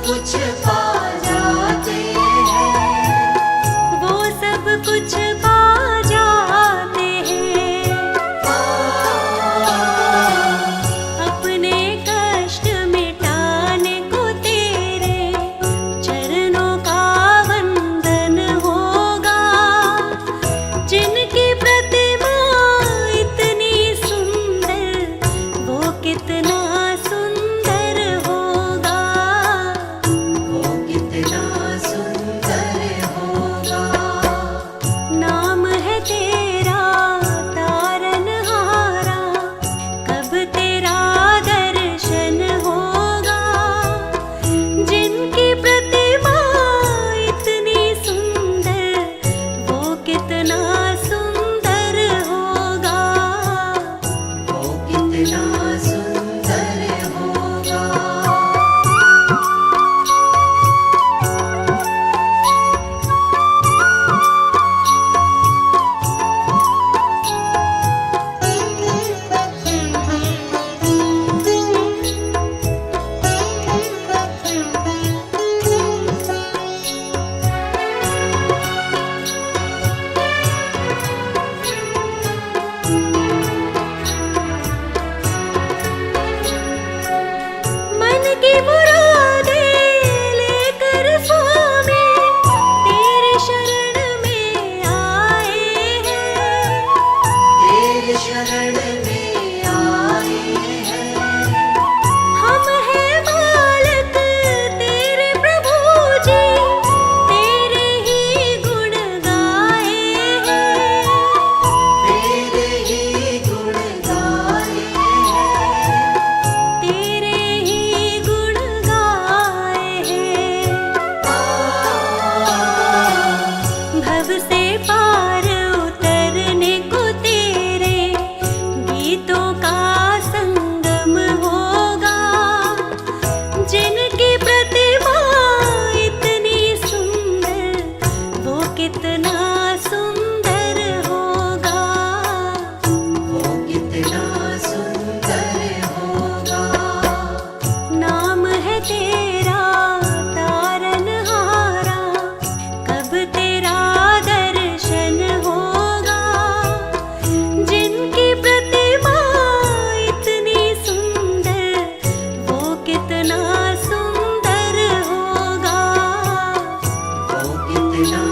कुछ पा जाते हैं, वो सब कुछ पा जाते हैं। अपने कष्ट मिटाने को तेरे चरणों का वंदन होगा। जिनकी प्रतिमा इतनी सुंदर, वो कितना सुंदर होगा। वो कितना सुंदर होगा। नाम है तेरा तारनहारा, कब तेरा दर्शन होगा। जिनकी प्रतिमा इतनी सुंदर, वो कितना सुंदर होगा। वो कितना सुंदर होगा। मन की मुरादें लेकर स्वामी तेरे शरण में आए हैं। तेरे शरण में आए हैं, हम हैं बालक तेरे प्रभु जी, तेरे ही गुण गाए हैं। तेरे ही गुण गाए हैं, तेरे ही गुण गाए हैं। भव से पार उतरने को तेरे गीतों का संगम होगा। जिनकी प्रतिमा इतनी सुंदर, वो कितना सुंदर होगा। वो कितना सुंदर होगा। नाम है तेरा तारनहारा, कब तेरा दर्शन होगा। जिनकी प्रतिमा इतनी सुंदर, वो कितना सुंदर होगा। वो कितना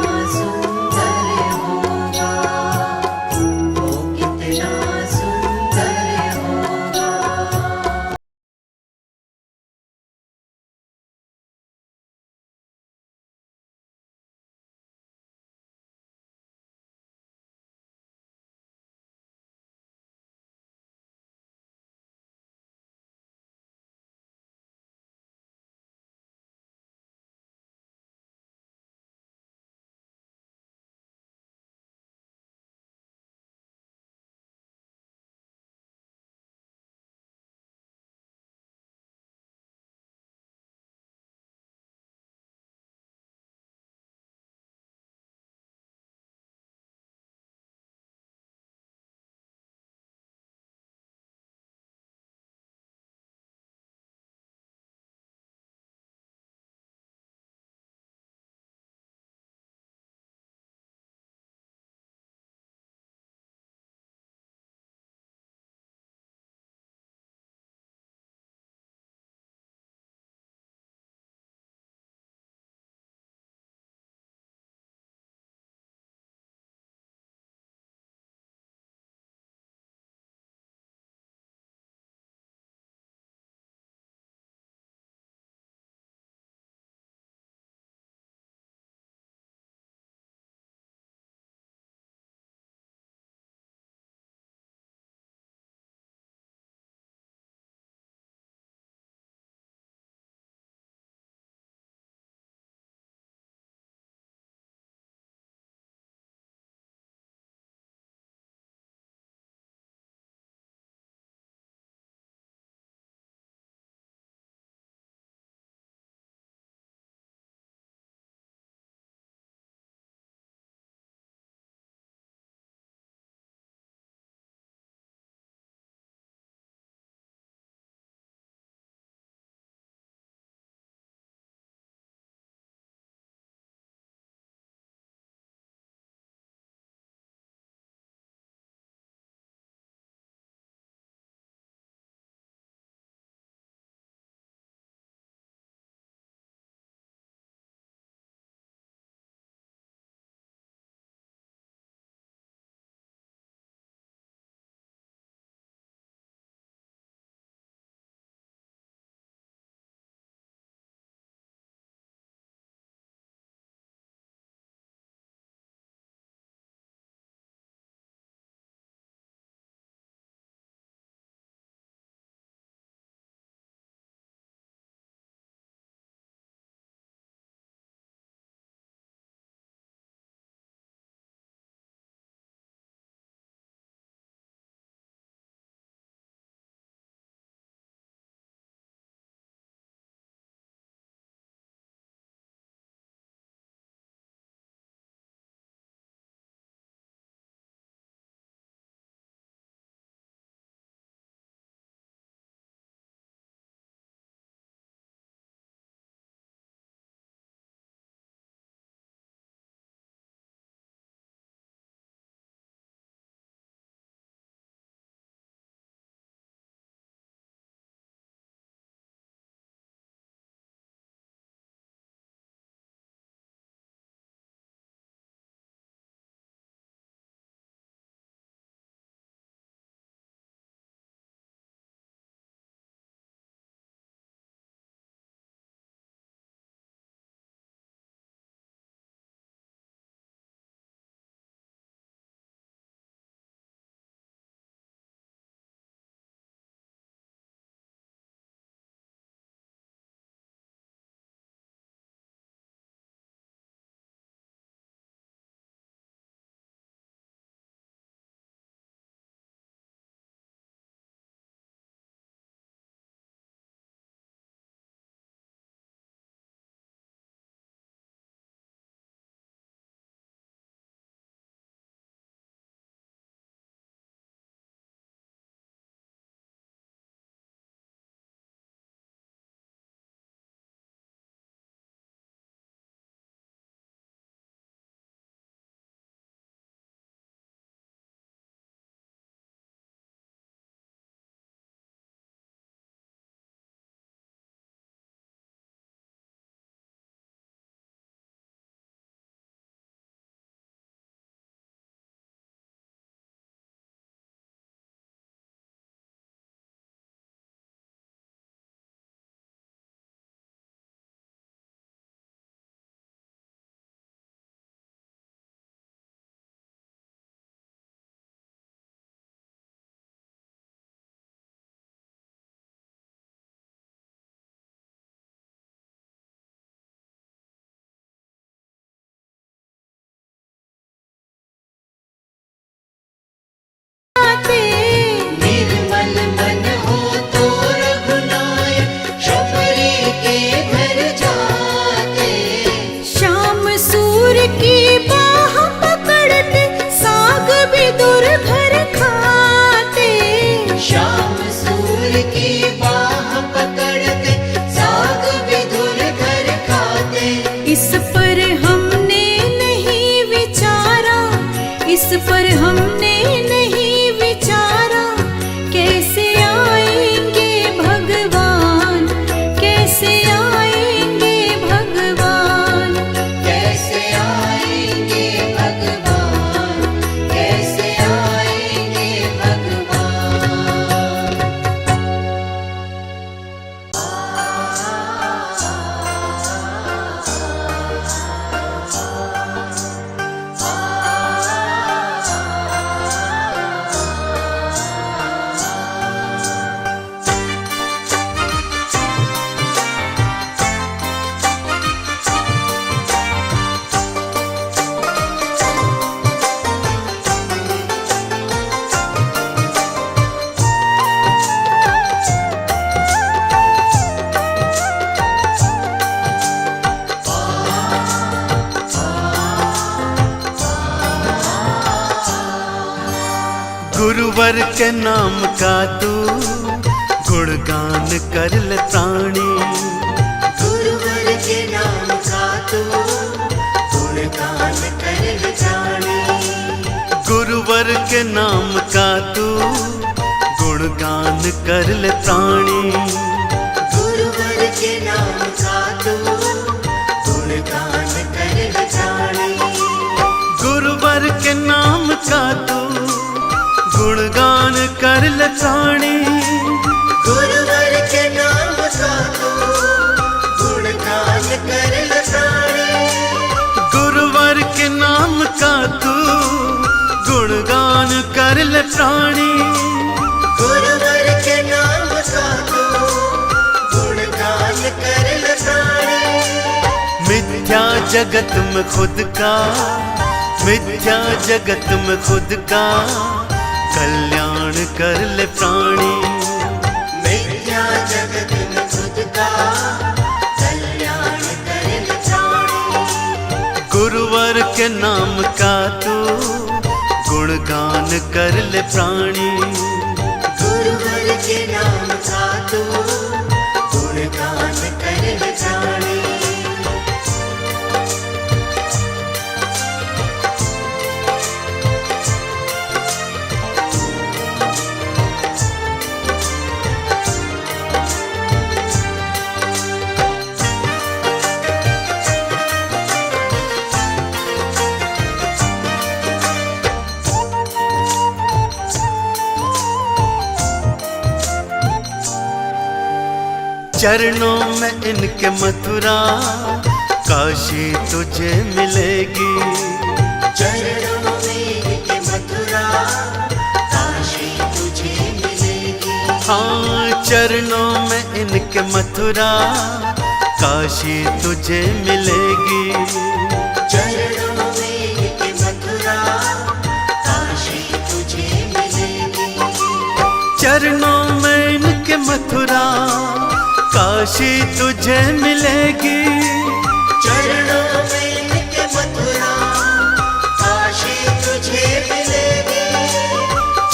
गुरुवर के नाम का तू गुणगान कर ले प्राणी। गुरुवर के नाम का तू गुणगान कर ले जाने। गुरुवर के नाम का तू गुणगान कर ले प्राणी। गुरुवर के नाम का तू गुणगान कर ले जाने। गुरुवर के नाम का तू गुणगान कर ले प्राणी। गुरुवर के नाम का तू गुणगान कर ले जाने। गुरुवर के नाम का तू गुणगान कर ले प्राणी। गुरुवर के नाम का तू गुणगान कर ले जाने। मिथ्या जगत में खुद का, मिथ्या जगत में खुद का कल्याण कर ले प्राणी। मिथ्या जगत में खुद का कल्याण कर ले जाने। गुरुवर के नाम का तू गुणगान कर ले प्राणी। गुरुवर के नाम का तू गुणगान कर ले जाने। चरणों में इनके मथुरा काशी तुझे मिलेगी। चरणों में इनके मथुरा काशी तुझे मिलेगी। हाँ, चरणों में इनके मथुरा काशी तुझे मिलेगी। चरणों में इनके मथुरा काशी तुझे मिलेगी। चरणों में इनके मथुरा काशी तुझे मिलेगी। चरणों में इनके मथुरा काशी तुझे मिलेगी।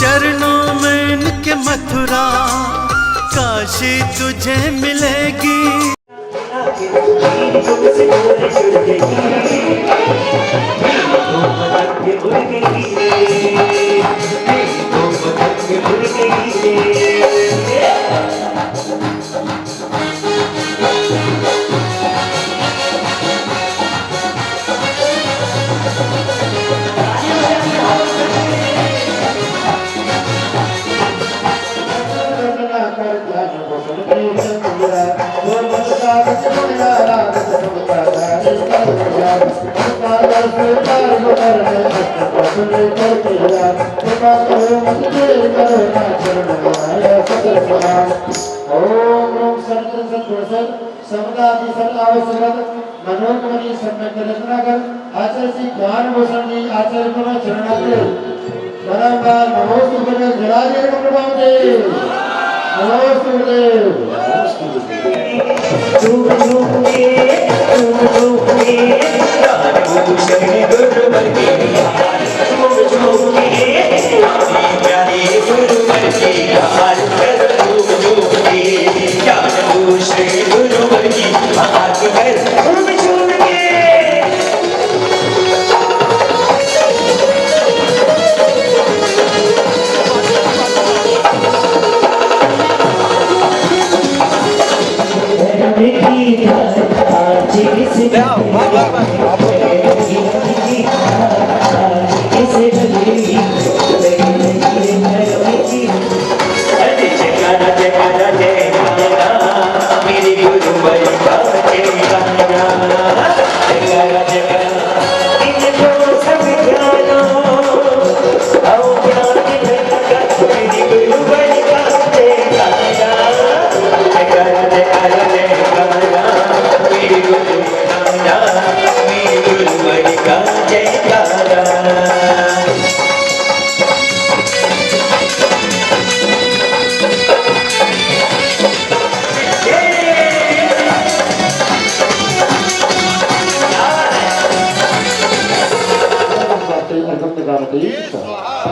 चरणों में इनके मथुरा काशी तुझे मिलेगी। मनोन्मनी सम्यक रत्नाकर आचार्य श्री ज्ञान भूषण जी आचार्य को शरणागत बारंबार नमोस्तु गुरु जलादेव प्रभु दे नमोस्तु गुरुदेव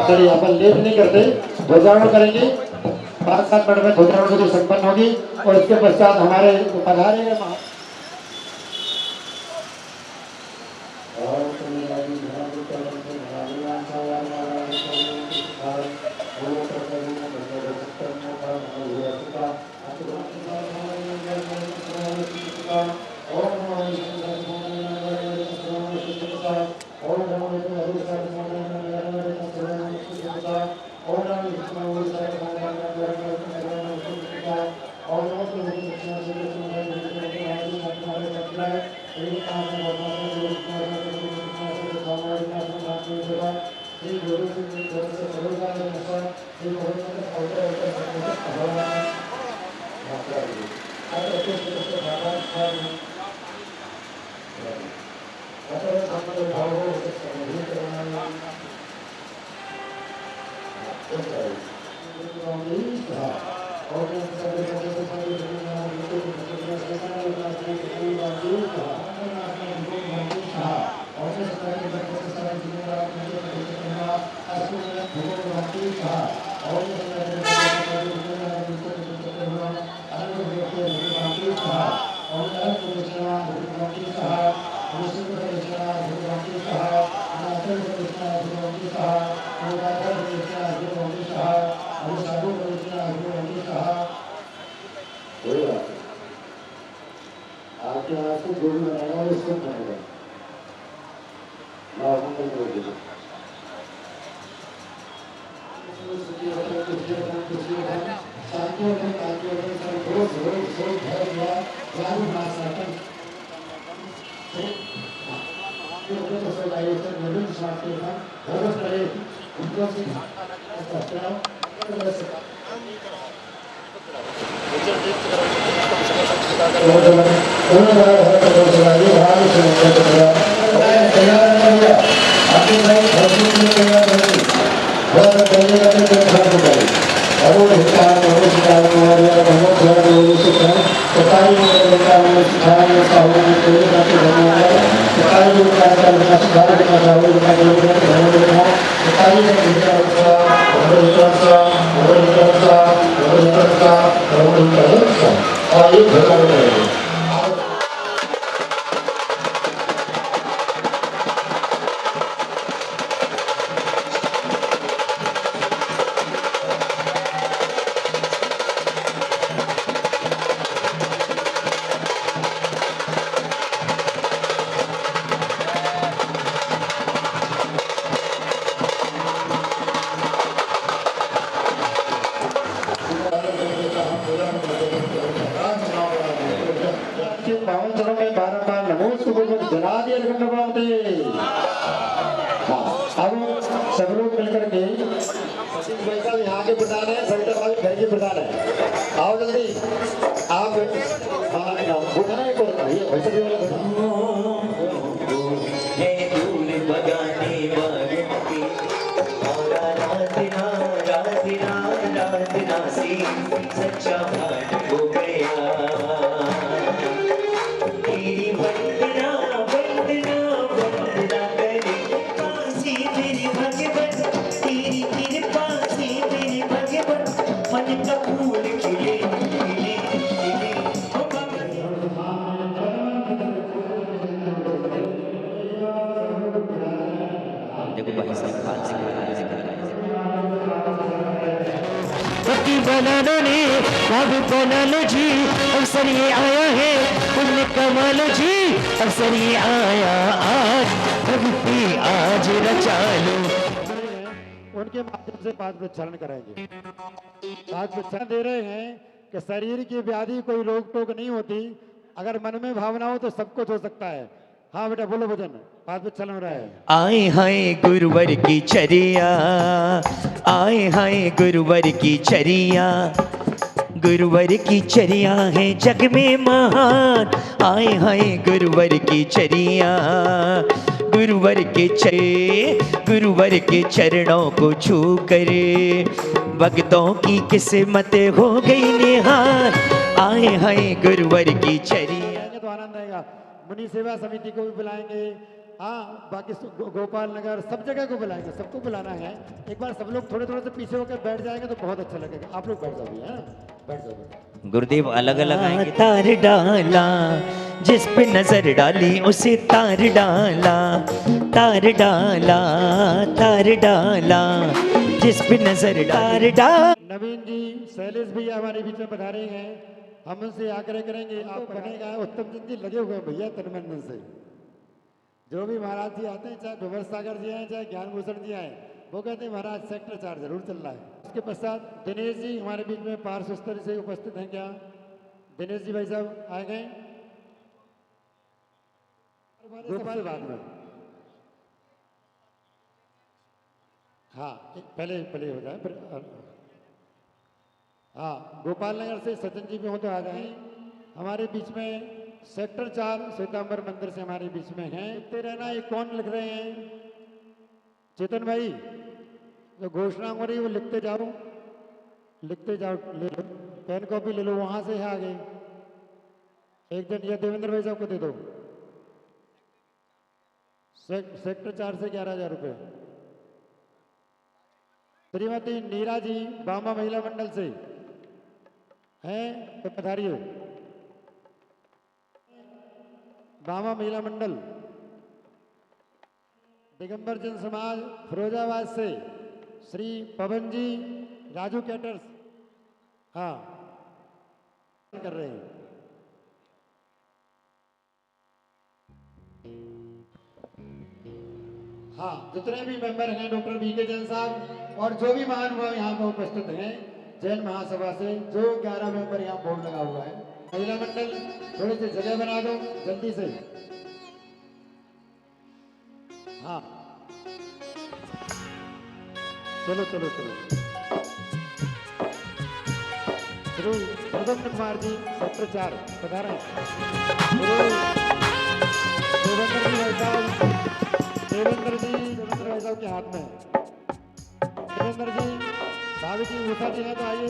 चलिए अपन लेट नहीं करते, ध्वजारोहण करेंगे। 5-7 मिनट में ध्वजारोहण विधि संपन्न होगी और इसके पश्चात हमारे पधारेंगे सब लोग मिलकर के भाई साहब यहाँ के प्रधान है, सविता भाभी घर के प्रधान है। आओ जल्दी आप बुढ़ा है कौन ये वैसे भी सच्चा भाट हो गया तेरी वंदना वंदना वंदना करे काशी मेरे भगवन तेरी कृपा से मेरे भगवन मन का फूल खिले खिले खिले ओ देखो भाई साहब हाथ से बनाना ने अब बना लो जी, अवसर ये आया है पुण्य कमाल जी, अवसर ये आया आज भक्ति आज रचा लो। उनके माध्यम से पांच प्रक्षालन कराएंगे। पांच प्रक्षालन दे रहे हैं कि शरीर की व्याधि कोई रोक टोक नहीं होती, अगर मन में भावना हो तो सब कुछ हो सकता है। हाँ बेटा बोलो भजन, पांच प्रक्षालन हो रहा है। आए हाय गुरुवर की चरिया, आए हाय गुरुवर की चरिया, गुरुवर की चरिया है जग में महान, आए हाय गुरुवर की चरिया, गुरुवर के चरणों को छू करे भक्तों की किस्मत हो गई निहार, आए हाय गुरुवर की चरिया। तो आनंद आएगा। मुनि सेवा समिति को भी बुलाएंगे, हाँ बाकी गोपाल नगर सब जगह को बुलाएंगे, सबको बुलाना है। एक बार सब लोग थोड़े थोड़े से पीछे होकर बैठ जाएंगे तो बहुत अच्छा लगेगा। आप लोग बैठ जाओगे, है ना, बैठ जाओगे। गुरुदेव अलग अलग आएंगे। तार डाला जिस पे नजर डाली उसे तार डाला, तार डाला, तार डाला जिस पे नजर तार डाला। नवीन जी, शैलेश भैया हमारे बीच में पधारे हैं। हम उनसे आग्रह करेंगे, आप बनेगा उत्तम चंद जी लगे हुए हैं भैया तनमन से। जो भी महाराज जी आते हैं, चाहे भंवर सागर जी आए, चाहे ज्ञान भूषण जी आए, वो कहते हैं महाराज सेक्टर 4 जरूर चल रहा है। उसके पश्चात दिनेश जी हमारे बीच में पार्श्व स्तर से उपस्थित हैं। क्या दिनेश जी भाई साहब आए गए? गोपाल बाद में, हाँ पहले पहले हो जाए फिर। हाँ गोपाल नगर से सचिन जी भी हो तो आ जाए। हमारे बीच में सेक्टर 4 श्वेतांबर मंदिर से हमारे बीच में हैं। ते रहना, ये कौन लिख रहे हैं? चेतन भाई, जो घोषणा हो रही है वो लिखते जाओ, लिखते जाओ, ले लो पेन कॉपी ले लो, वहां से है आगे। एक दिन ये देवेंद्र भाई साहब को दे दो। सेक्टर 4 से 11,000 रुपये। श्रीमती नीरा जी बामा महिला मंडल से हैं तो पधारिए। बामा महिला मंडल। दिगंबर जन समाज फिरोजाबाद से श्री पवन जी राजू कैटर्स, हाँ कर रहे हैं। हाँ जितने भी मेंबर हैं, डॉक्टर बीके जैन साहब और जो भी महानुभाव यहाँ पर उपस्थित हैं जैन महासभा से, जो 11 मेंबर यहाँ बोर्ड लगा हुआ है। महिला मंडल थोड़ी सी जगह बना दो जल्दी से। हाँ चलो चलो चलो। श्री प्रदम्न कुमार जी सेक्टर 4 पधारे। देवेंद्र जी भाई साहब, देवेंद्र भाई साहब के हाथ में। देवेंद्र जी, सावित्री उषा जी हैं तो आइए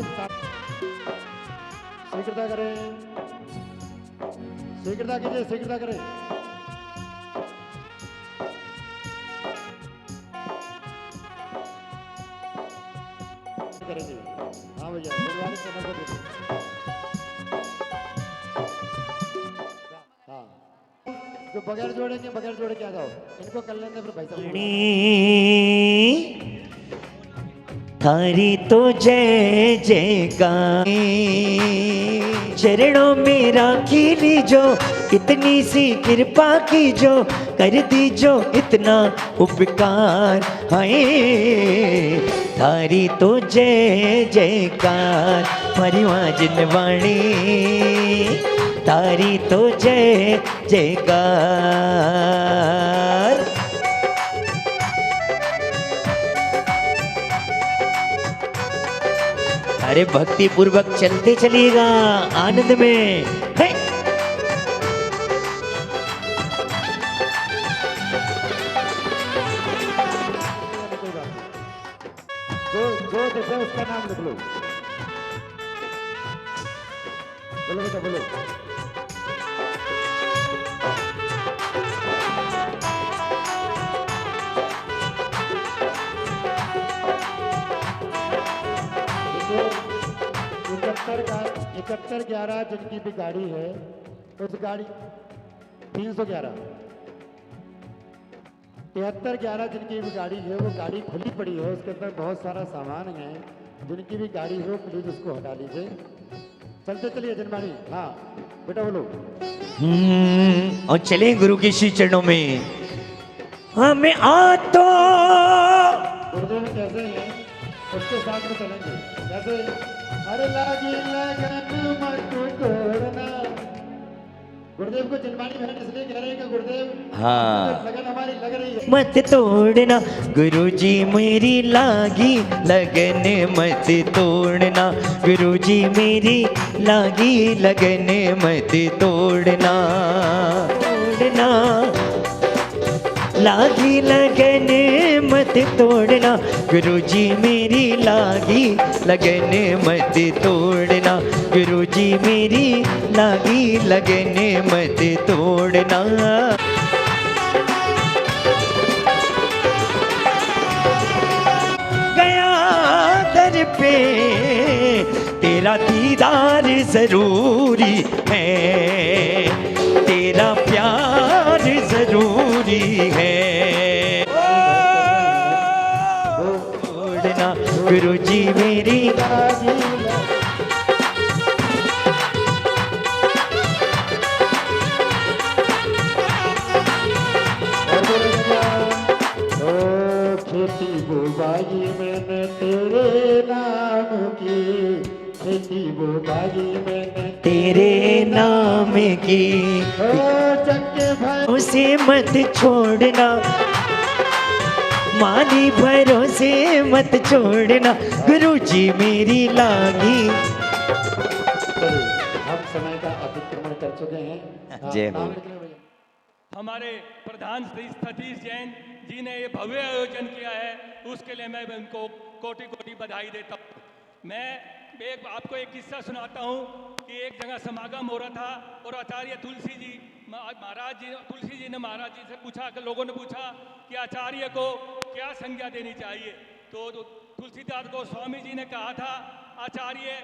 स्वीकृता करें, स्वीकृता कीजिए, स्वीकृता करें। करेंगे हाँ भैया, गुरुवार चैनल पर देखो। हाँ जो बगैर जोड़ेंगे, बगैर जोड़े के आ जाओ, इनको कर लेंगे फिर भाई साहब। थारी तो जय जयकार, चरणों में राखी लीजो, इतनी सी कृपा कीजो, कर दीजो इतना उपकार। हाय थारी तो जय जयकार, मारी वाजिन वाणी तारी तो जय जयकार। अरे भक्ति पूर्वक चलते चलिएगा आनंद में। है जो देखे उसका नाम लिख लो। बोलो बेटा बोलो। देखो 71/11 जिनकी भी गाड़ी है, उस गाड़ी 311 73/11 जिनकी भी गाड़ी है, वो गाड़ी खुली पड़ी है, उसके अंदर बहुत सारा सामान है। जिनकी भी गाड़ी हो प्लीज उसको हटा लीजिए। चलते चलिए जनमानी। हाँ बेटा बोलो। और चले गुरु के श्री चरणों में। हमें आ तो गुरुदेव कैसे हैं उसके साथ में चलेंगे। जैसे अरे लागी लगन मत तोड़ना, गुरुदेव को जनमानी बहन इसलिए कह रहे हैं कि गुरुदेव हाँ लगन हमारी लग रही है। मत तोड़ना गुरुजी मेरी लागी लगन, मत तोड़ना गुरुजी मेरी लागी लगन, मत तोड़ना तोड़ना लागी लगन, मत तोड़ना गुरुजी मेरी लागी लगन, मत तोड़ना गुरुजी मेरी लागी लगन, मत तोड़ना। पे तेरा दीदार जरूरी है, तेरा प्यार जरूरी है। छोड़ना गुरु जी मेरी खेती बुबाई मैंने तेरे नाम की, खेती बुबाई मैंने तेरे नाम की, चक्के भर उसे मत छोड़ना, मानी भरोसे मत छोड़ना गुरु जी मेरी लागी। हम समय का अतिक्रमण कर चुके हैं। जय हो। नाम लिख लो भैया। हमारे प्रधान श्री सतीश जैन जी ने ये भव्य आयोजन किया है, उसके लिए मैं उनको कोटि कोटि बधाई देता हूँ। मैं आपको एक किस्सा सुनाता हूँ कि एक जगह समागम हो रहा था और आचार्य तुलसी जी ने महाराज जी से पूछा कि लोगों ने पूछा कि आचार्य को क्या संज्ञा देनी चाहिए, तो तुलसीदास गोस्वामी जी ने कहा था आचार्य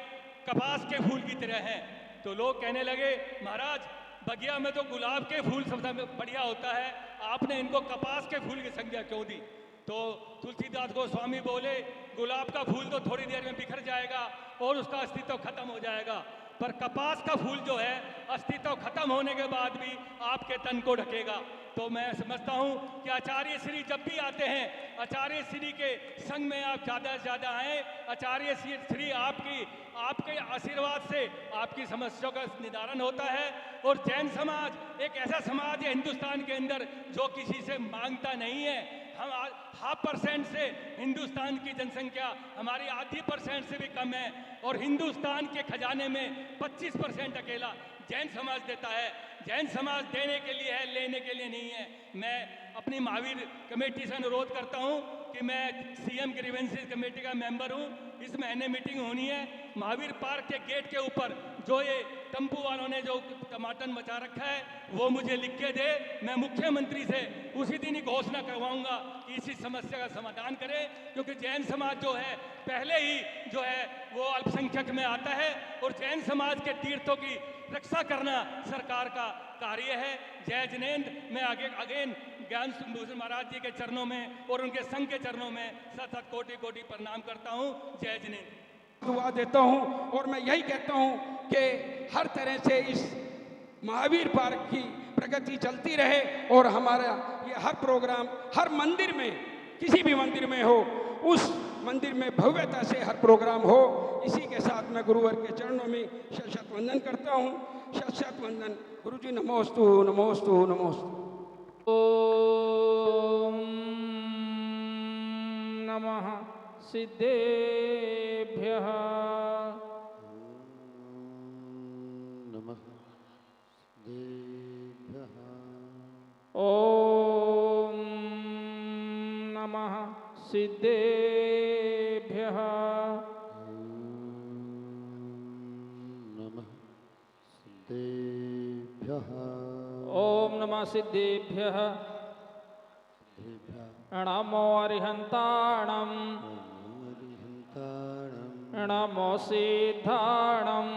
कपास के फूल की तरह हैं। तो लोग कहने लगे महाराज बगिया में तो गुलाब के फूल सबसे बढ़िया होता है, आपने इनको कपास के फूल की संज्ञा क्यों दी? तो तुलसीदास गोस्वामी बोले गुलाब का फूल तो थोड़ी देर में बिखर जाएगा और उसका अस्तित्व खत्म हो जाएगा, पर कपास का फूल जो है अस्तित्व खत्म होने के बाद भी आपके तन को ढकेगा। तो मैं समझता हूँ कि आचार्य श्री जब भी आते हैं, आचार्य श्री के संग में आप ज़्यादा से ज़्यादा आएँ। आचार्य श्री आपके आशीर्वाद से आपकी समस्याओं का निदान होता है। और जैन समाज एक ऐसा समाज है हिंदुस्तान के अंदर जो किसी से मांगता नहीं है। हम 0.5% से हिंदुस्तान की जनसंख्या हमारी 0.5% से भी कम है और हिंदुस्तान के खजाने में 25% अकेला जैन समाज देता है। जैन समाज देने के लिए है, लेने के लिए नहीं है। मैं अपनी महावीर कमेटी से अनुरोध करता हूं कि मैं सीएम ग्रीवेंसेस कमेटी का मेंबर हूं। इस महीने मीटिंग होनी है महावीर पार्क के गेट के ऊपर। जो ये टम्पू वालों ने जो टमाटर मचा रखा है वो मुझे लिख के दे, मैं मुख्यमंत्री से उसी दिन ही घोषणा करवाऊंगा कि इसी समस्या का समाधान करें, क्योंकि जैन समाज जो है पहले ही जो है वो अल्पसंख्यक में आता है और जैन समाज के तीर्थों की रक्षा करना सरकार का कार्य है। जय जिनेन्द्र। मैं आगे अगेन ज्ञान भूषण महाराज जी के चरणों में और उनके संघ के चरणों में सत कोटि कोटि प्रणाम करता हूँ। जय जिनेन्द्र। दुआ देता हूँ और मैं यही कहता हूँ कि हर तरह से इस महावीर पार्क की प्रगति चलती रहे और हमारा ये हर प्रोग्राम हर मंदिर में, किसी भी मंदिर में हो, उस मंदिर में भव्यता से हर प्रोग्राम हो। इसी के साथ मैं गुरुवर के चरणों में शत वंदन करता हूँ। शत वंदन। गुरु जी नमोस्तु नमोस्तु नमोस्तु। ओम नमः सिद्धेभ्यः। नमः सिद्धेभ्यः। ओम नमः सिद्धेभ्यः। नमः सिद्धेभ्यः। ओम नमः सिद्धेभ्यः। नमो अरिहन्ताणं। नमो सिद्धाणं।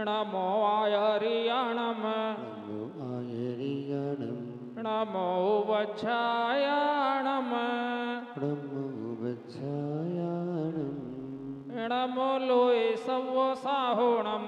नमो आयर्याणं। नमो वच्छायाणं। नमो लोये सव्वसाहुणं।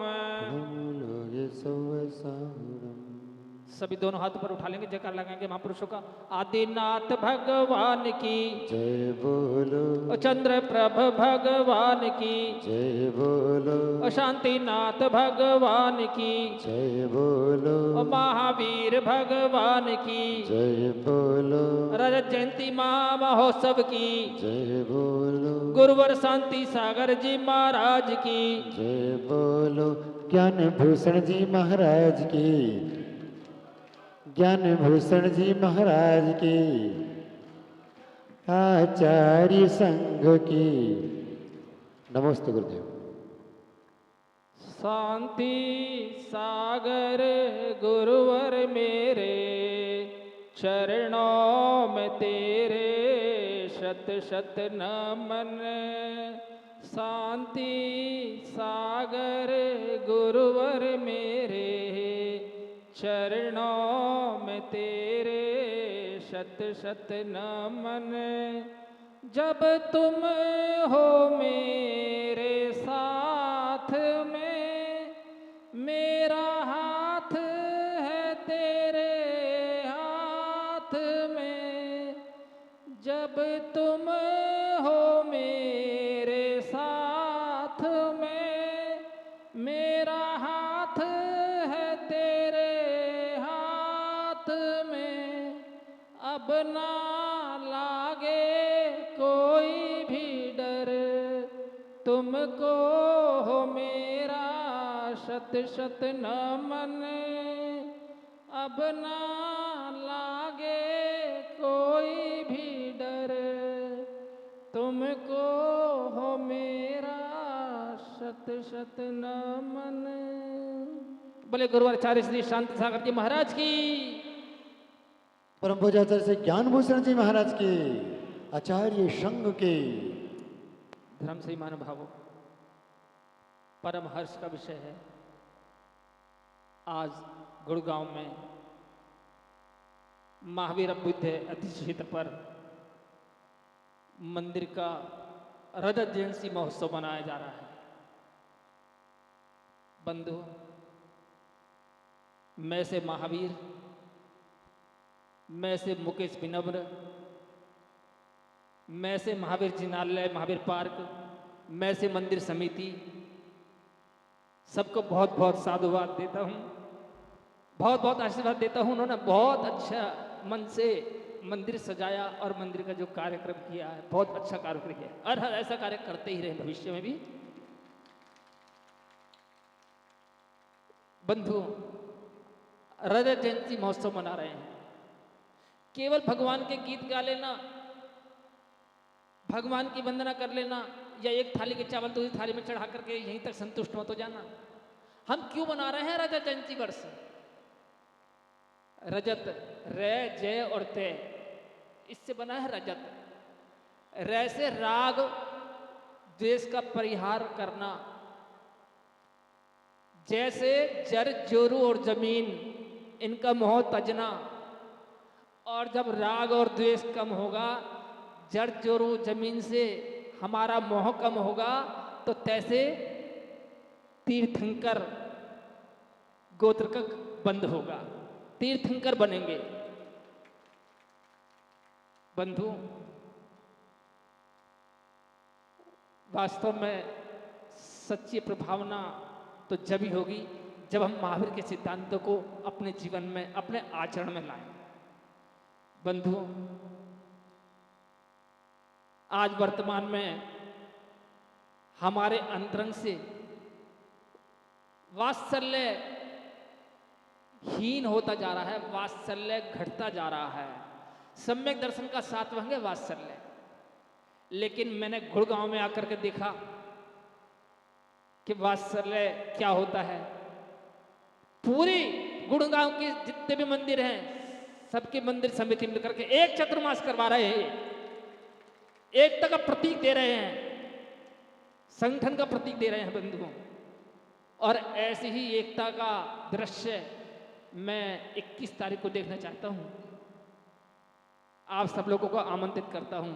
सभी दोनों हाथ पर उठा लेंगे, जयकार लगाएंगे महापुरुषों का। आदिनाथ भगवान की जय बोलो। चंद्र प्रभ भगवान की जय बोलो। शांतिनाथ भगवान की जय बोलो। महावीर भगवान की जय बोलो। रजत जयंती महोत्सव की जय बोलो। गुरुवर शांति सागर जी महाराज की जय बोलो। ज्ञान भूषण जी महाराज की, ज्ञान भूषण जी महाराज की, आचार्य संघ की। नमस्ते गुरुदेव। शांति सागर गुरुवर मेरे चरणों में तेरे शत शत नमन। शांति सागर गुरुवर मेरे, चरणों में तेरे शत शत नमन। जब तुम हो मेरे साथ में, मेरा हाथ है तेरे हाथ में। जब तुम हो मेरे साथ में, मेरा हाथ है तेरे हाथ में। अब ना लागे कोई भी डर, तुमको हो मेरा शत शत नमन। अब ना लागे कोई भी डर, तुमको हो मेरा शत शत नमन। बोले गुरुवाचार्य श्री शांति सागर जी महाराज की, परम पूज्याचार्य श्री ज्ञान भूषण जी महाराज की, आचार्य संघ की। धर्म से महानुभावों, परम हर्ष का विषय है आज गुड़गांव में महावीर बुद्ध अतिथि क्षेत्र पर मंदिर का रजत जयंती महोत्सव मनाया जा रहा है। बंधु, मैं से महावीर, मैं से मुकेश विनम्र, मैं से महावीर जिनालय महावीर पार्क, मैं से मंदिर समिति, सबको बहुत बहुत साधुवाद देता हूँ, बहुत बहुत आशीर्वाद देता हूँ। उन्होंने बहुत अच्छा मन से मंदिर सजाया और मंदिर का जो कार्यक्रम किया है, बहुत अच्छा कार्यक्रम किया है और ऐसा कार्य करते ही रहे भविष्य में भी। बंधु, रजत जयंती महोत्सव मना रहे हैं। केवल भगवान के गीत गा लेना, भगवान की वंदना कर लेना या एक थाली के चावल दूसरी थाली में चढ़ा करके यहीं तक संतुष्ट मत हो जाना। हम क्यों मना रहे हैं रजत जयंती वर्ष? रजत, रे जय और तय, इससे बना है रजत। रे से राग द्वेष का परिहार करना, जैसे जर जोरू और जमीन इनका मोह तजना, और जब राग और द्वेष कम होगा, जड़ जोरू जमीन से हमारा मोह कम होगा, तो तैसे तीर्थंकर गोत्र का बंद होगा, तीर्थंकर बनेंगे। बंधु, वास्तव में सच्ची प्रभावना तो जब ही होगी जब हम महावीर के सिद्धांतों को अपने जीवन में, अपने आचरण में लाएं। बंधु, आज वर्तमान में हमारे अंतरंग से वात्सल्य हीन होता जा रहा है, वात्सल्य घटता जा रहा है। सम्यक दर्शन का सातवां है वात्सल्य। लेकिन मैंने गुड़गांव में आकर के देखा कि वात्सल्य क्या होता है। पूरी गुड़गांव के जितने भी मंदिर हैं, सबके मंदिर समिति मिलकर के एक चतुर्मास करवा रहे हैं, एकता का प्रतीक दे रहे हैं, संगठन का प्रतीक दे रहे हैं बंधुओं। और ऐसी ही एकता का दृश्य मैं 21 तारीख को देखना चाहता हूं। आप सब लोगों को आमंत्रित करता हूं।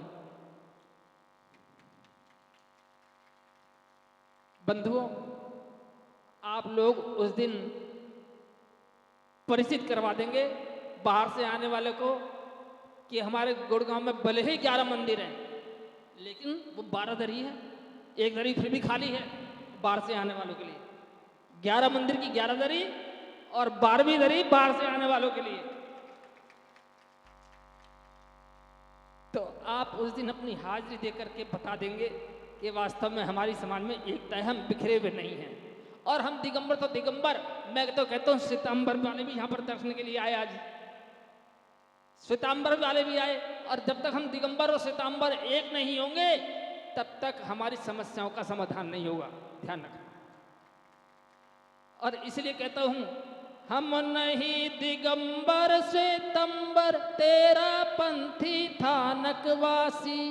बंधुओं, आप लोग उस दिन परिचित करवा देंगे बाहर से आने वाले को कि हमारे गुड़गांव में भले ही 11 मंदिर हैं, लेकिन वो 12 दरी है, एक दरी फिर भी खाली है बाहर से आने वालों के लिए। 11 मंदिर की 11 दरी और 12वीं दरी बाहर से आने वालों के लिए। तो आप उस दिन अपनी हाजिरी देकर के बता देंगे कि वास्तव में हमारी समाज में एकता है, हम बिखरे हुए नहीं हैं। और हम दिगंबर तो दिगंबर, मैं तो कहता हूँ श्वेतांबर वाले भी यहाँ पर दर्शन के लिए आए, आज श्वेतांबर वाले भी आए। और जब तक हम दिगंबर और श्वेतांबर एक नहीं होंगे, तब तक हमारी समस्याओं का समाधान नहीं होगा, ध्यान रखना। और इसलिए कहता हूँ हम नहीं दिगंबर श्वेतंबर तेरा पंथी था नकवासी।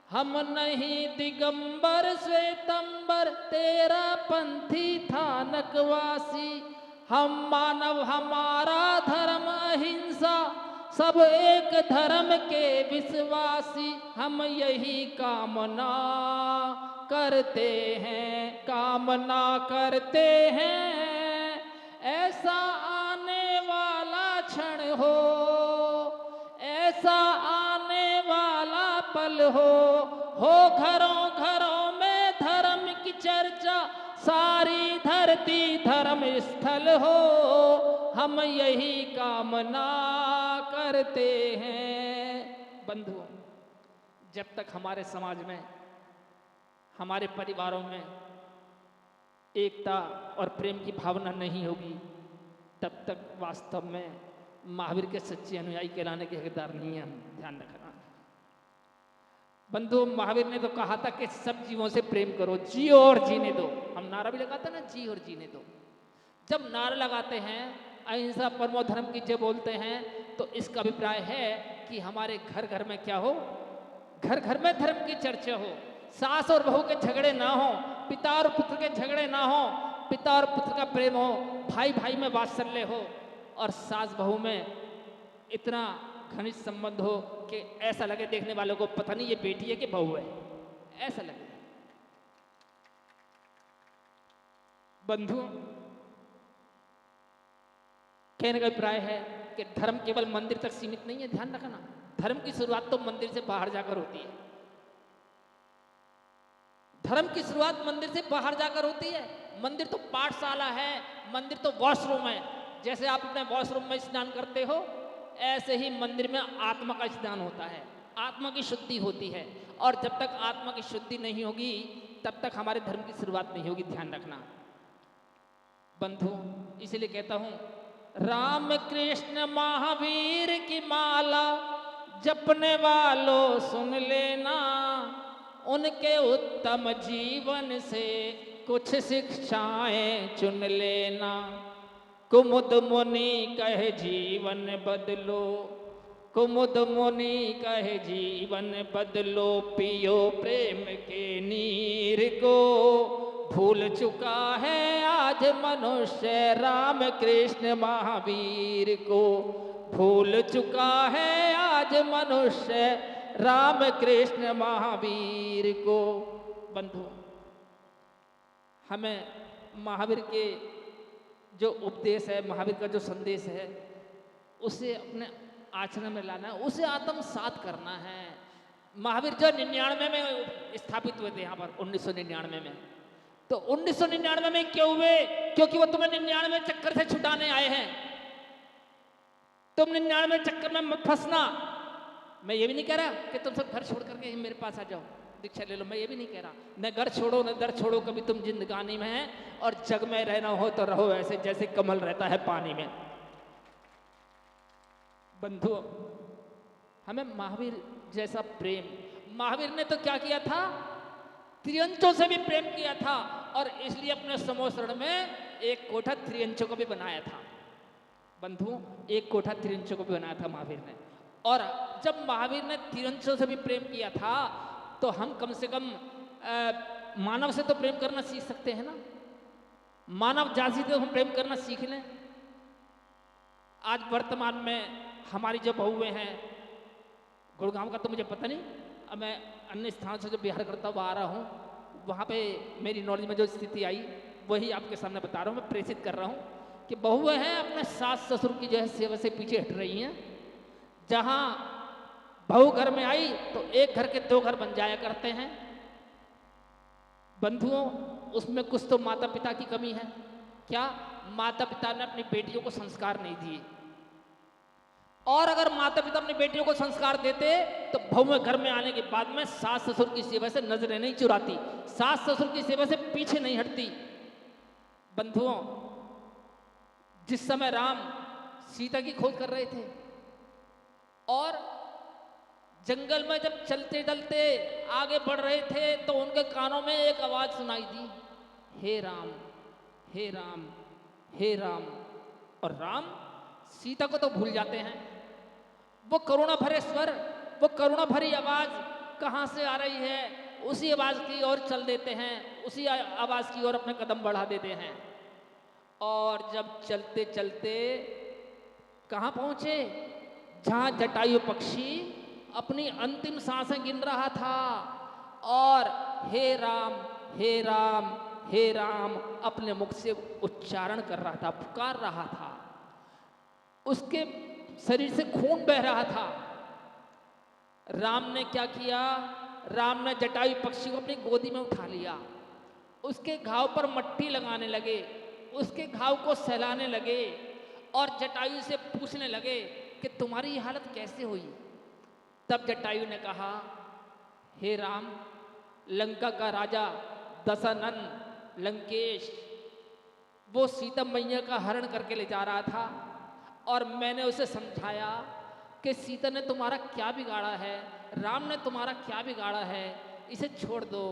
हम नहीं दिगंबर श्वेतंबर तेरा पंथी था नकवासी। हम मानव हमारा धर्म अहिंसा सब एक धर्म के विश्वासी। हम यही कामना करते हैं, कामना करते हैं ऐसा आने वाला क्षण हो, ऐसा आने वाला पल हो घरों घरों में धर्म की चर्चा, सारी धरती धर्म स्थल हो। हम यही कामना करते हैं। बंधुओं, जब तक हमारे समाज में, हमारे परिवारों में एकता और प्रेम की भावना नहीं होगी, तब तक वास्तव में महावीर के सच्चे अनुयायी कहलाने के हकदार नहीं है। हम ध्यान रखना। बंधु, महावीर ने तो कहा था कि सब जीवों से प्रेम करो, जियो और जीने दो। हम नारा भी लगाते हैं ना, जी और जीने दो। जब नारा लगाते हैं अहिंसा परमो धर्म की जब बोलते हैं, तो इसका अभिप्राय है कि हमारे घर घर में क्या हो, घर घर में धर्म की चर्चा हो, सास और बहू के झगड़े ना हो, पिता और पुत्र के झगड़े ना हो, पिता और पुत्र का प्रेम हो, भाई भाई में वात्सल्य हो, और सास बहू में इतना घनिष्ठ संबंध हो कि ऐसा लगे देखने वालों को पता नहीं ये बेटी है कि बहू है, ऐसा लगे। बंधु, कहने का अभिप्राय है कि धर्म केवल मंदिर तक सीमित नहीं है। ध्यान रखना, धर्म की शुरुआत तो मंदिर से बाहर जाकर होती है। धर्म की शुरुआत मंदिर से बाहर जाकर होती है। मंदिर तो पाठशाला है, मंदिर तो वॉशरूम है। जैसे आप अपने वॉशरूम में स्नान करते हो, ऐसे ही मंदिर में आत्मा का स्नान होता है, आत्मा की शुद्धि होती है। और जब तक आत्मा की शुद्धि नहीं होगी, तब तक हमारे धर्म की शुरुआत नहीं होगी। ध्यान रखना बंधु, इसीलिए कहता हूं, राम कृष्ण महावीर की माला जपने वालों सुन लेना, उनके उत्तम जीवन से कुछ शिक्षाएं चुन लेना। कुमुद मुनि कहे जीवन बदलो, कुमुद मुनि कहे जीवन बदलो, पियो प्रेम के नीर को, भूल चुका है आज मनुष्य राम कृष्ण महावीर को, भूल चुका है आज मनुष्य राम कृष्ण महावीर को। बंधु, हमें महावीर के जो उपदेश है, महावीर का जो संदेश है, उसे अपने आचरण में लाना है, उसे आत्मसात करना है। महावीर जो 99 में स्थापित हुए थे यहाँ पर, 1999 में, तो 1999 में क्यों हुए? क्योंकि वो तुम्हें 99 चक्कर से छुटाने आए हैं। तुम 99 चक्कर में मत फंसना। मैं ये भी नहीं कह रहा कि तुम सब घर छोड़ करके मेरे पास आ जाओ, दीक्षा ले लो, मैं ये भी नहीं कह रहा। न घर छोड़ो न दर छोड़ो, कभी तुम जिंदगानी में है, और जग में रहना हो तो रहो ऐसे जैसे कमल रहता है पानी में। बंधु, हमें महावीर जैसा प्रेम, महावीर ने तो क्या किया था, त्रियंचों से भी प्रेम किया था, और इसलिए अपने समोसरण में एक कोठा त्रियंचों को भी बनाया था। बंधु, एक कोठा त्रियंचों को भी बनाया था महावीर ने। और जब महावीर ने त्रियंचों से भी प्रेम किया था, तो हम कम से कम मानव से तो प्रेम करना सीख सकते हैं ना। मानव जाति से तो हम प्रेम करना सीख लें। आज वर्तमान में हमारी जो बहुएं हैं, गुड़गांव का तो मुझे पता नहीं, अब मैं अन्य स्थानों से जो बिहार करता हुआ आ रहा हूँ, वहाँ पे मेरी नॉलेज में जो स्थिति आई वही आपके सामने बता रहा हूँ, मैं प्रेषित कर रहा हूँ कि बहुएं हैं अपने सास ससुर की जो है सेवा से पीछे हट रही हैं। जहाँ बहू घर में आई तो एक घर के 2 घर बन जाया करते हैं। बंधुओं, उसमें कुछ तो माता पिता की कमी है। क्या? माता पिता ने अपनी बेटियों को संस्कार नहीं दिए। और अगर माता पिता अपनी बेटियों को संस्कार देते तो बहुएं घर में आने के बाद में सास ससुर की सेवा से नजरें नहीं चुराती, सास ससुर की सेवा से पीछे नहीं हटती। बंधुओं, जिस समय राम सीता की खोज कर रहे थे और जंगल में जब चलते चलते आगे बढ़ रहे थे, तो उनके कानों में एक आवाज सुनाई दी, हे राम, हे राम, हे राम, और राम सीता को तो भूल जाते हैं। वो करुणा भरे स्वर, वो करुणा भरी आवाज कहाँ से आ रही है, उसी आवाज की ओर चल देते हैं, उसी आवाज की ओर अपने कदम बढ़ा देते हैं। और जब चलते चलते कहाँ पहुंचे, जहां जटायु पक्षी अपनी अंतिम सांसें गिन रहा था और हे राम हे राम हे राम अपने मुख से उच्चारण कर रहा था, पुकार रहा था। उसके शरीर से खून बह रहा था। राम ने क्या किया, राम ने जटायु पक्षी को अपनी गोदी में उठा लिया, उसके घाव पर मट्टी लगाने लगे, उसके घाव को सहलाने लगे और जटायु से पूछने लगे कि तुम्हारी ये हालत कैसे हुई। तब जटायु ने कहा, हे राम, लंका का राजा दशनन लंकेश वो सीता मैया का हरण करके ले जा रहा था और मैंने उसे समझाया कि सीता ने तुम्हारा क्या बिगाड़ा है, राम ने तुम्हारा क्या बिगाड़ा है, इसे छोड़ दो।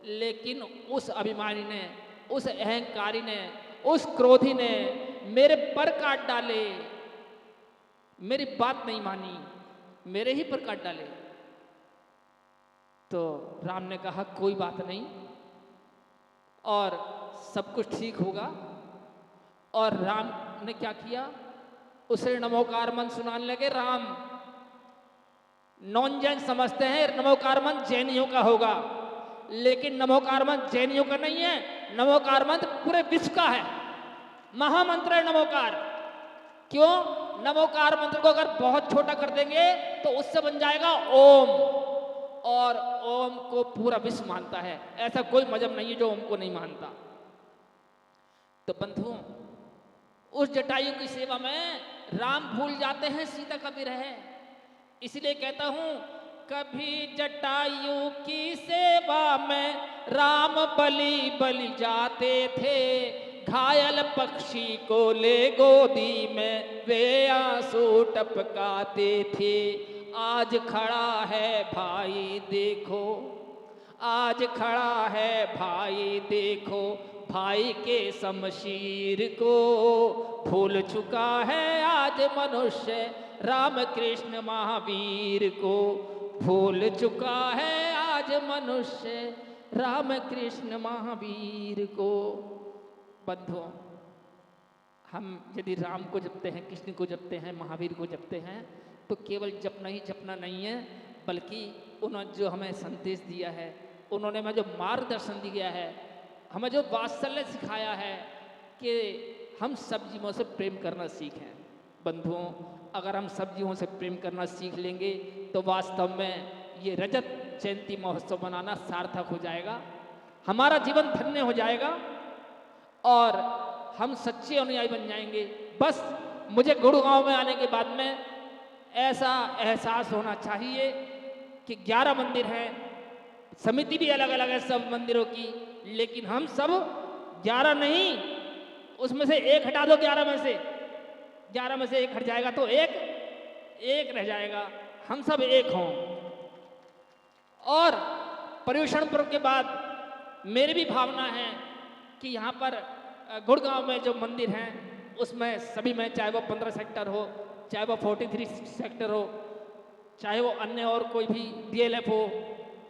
लेकिन उस अभिमानी ने, उस अहंकारी ने, उस क्रोधी ने मेरे पर काट डाले, मेरी बात नहीं मानी, मेरे ही पर काट डाले। तो राम ने कहा कोई बात नहीं और सब कुछ ठीक होगा। और राम ने क्या किया, उसे नमोकार मंत्र सुनाने लगे। राम नॉन जैन समझते हैं नमोकार मंत्र जैनियों का होगा, लेकिन नमोकार मंत्र जैनियों का नहीं है, नमोकार मंत्र पूरे विश्व का है, महामंत्र है नमोकार। क्यों? नमोकार मंत्र को अगर बहुत छोटा कर देंगे तो उससे बन जाएगा ओम, और ओम को पूरा विश्व मानता है, ऐसा कोई मजहब नहीं है जो ओम को नहीं मानता। तो बंधुओं, उस जटायु की सेवा में राम भूल जाते हैं सीता का विरह। इसलिए कहता हूं, कभी जटायु की सेवा में राम बलि बलि जाते थे, घायल पक्षी को ले गोदी में वे आंसू टपकाते थे। आज खड़ा है भाई देखो, आज खड़ा है भाई देखो, भाई के शमशीर को भूल चुका है आज मनुष्य, राम कृष्ण महावीर को भूल चुका है आज मनुष्य, राम कृष्ण महावीर को। बंधुओं, हम यदि राम को जपते हैं, कृष्ण को जपते हैं, महावीर को जपते हैं, तो केवल जपना ही जपना नहीं है, बल्कि उन्होंने जो हमें संदेश दिया है, उन्होंने हमें जो मार्गदर्शन दिया है, हमें जो वात्सल्य सिखाया है कि हम सब जीवों से प्रेम करना सीखें। बंधुओं, अगर हम सब जीवों से प्रेम करना सीख लेंगे तो वास्तव में ये रजत जयंती महोत्सव मनाना सार्थक हो जाएगा, हमारा जीवन धन्य हो जाएगा और हम सच्चे अनुयायी बन जाएंगे। बस मुझे गुड़गांव में आने के बाद में ऐसा एहसास होना चाहिए कि 11 मंदिर हैं, समिति भी अलग अलग है सब मंदिरों की, लेकिन हम सब 11 नहीं, उसमें से एक हटा दो, 11 में से एक हट जाएगा तो एक रह जाएगा, हम सब एक हों। और पर्यूषण पर्व के बाद मेरी भी भावना है कि यहाँ पर गुड़गांव में जो मंदिर हैं उसमें सभी में, चाहे वो 15 सेक्टर हो, चाहे वो 43 सेक्टर हो, चाहे वो अन्य और कोई भी DLF हो,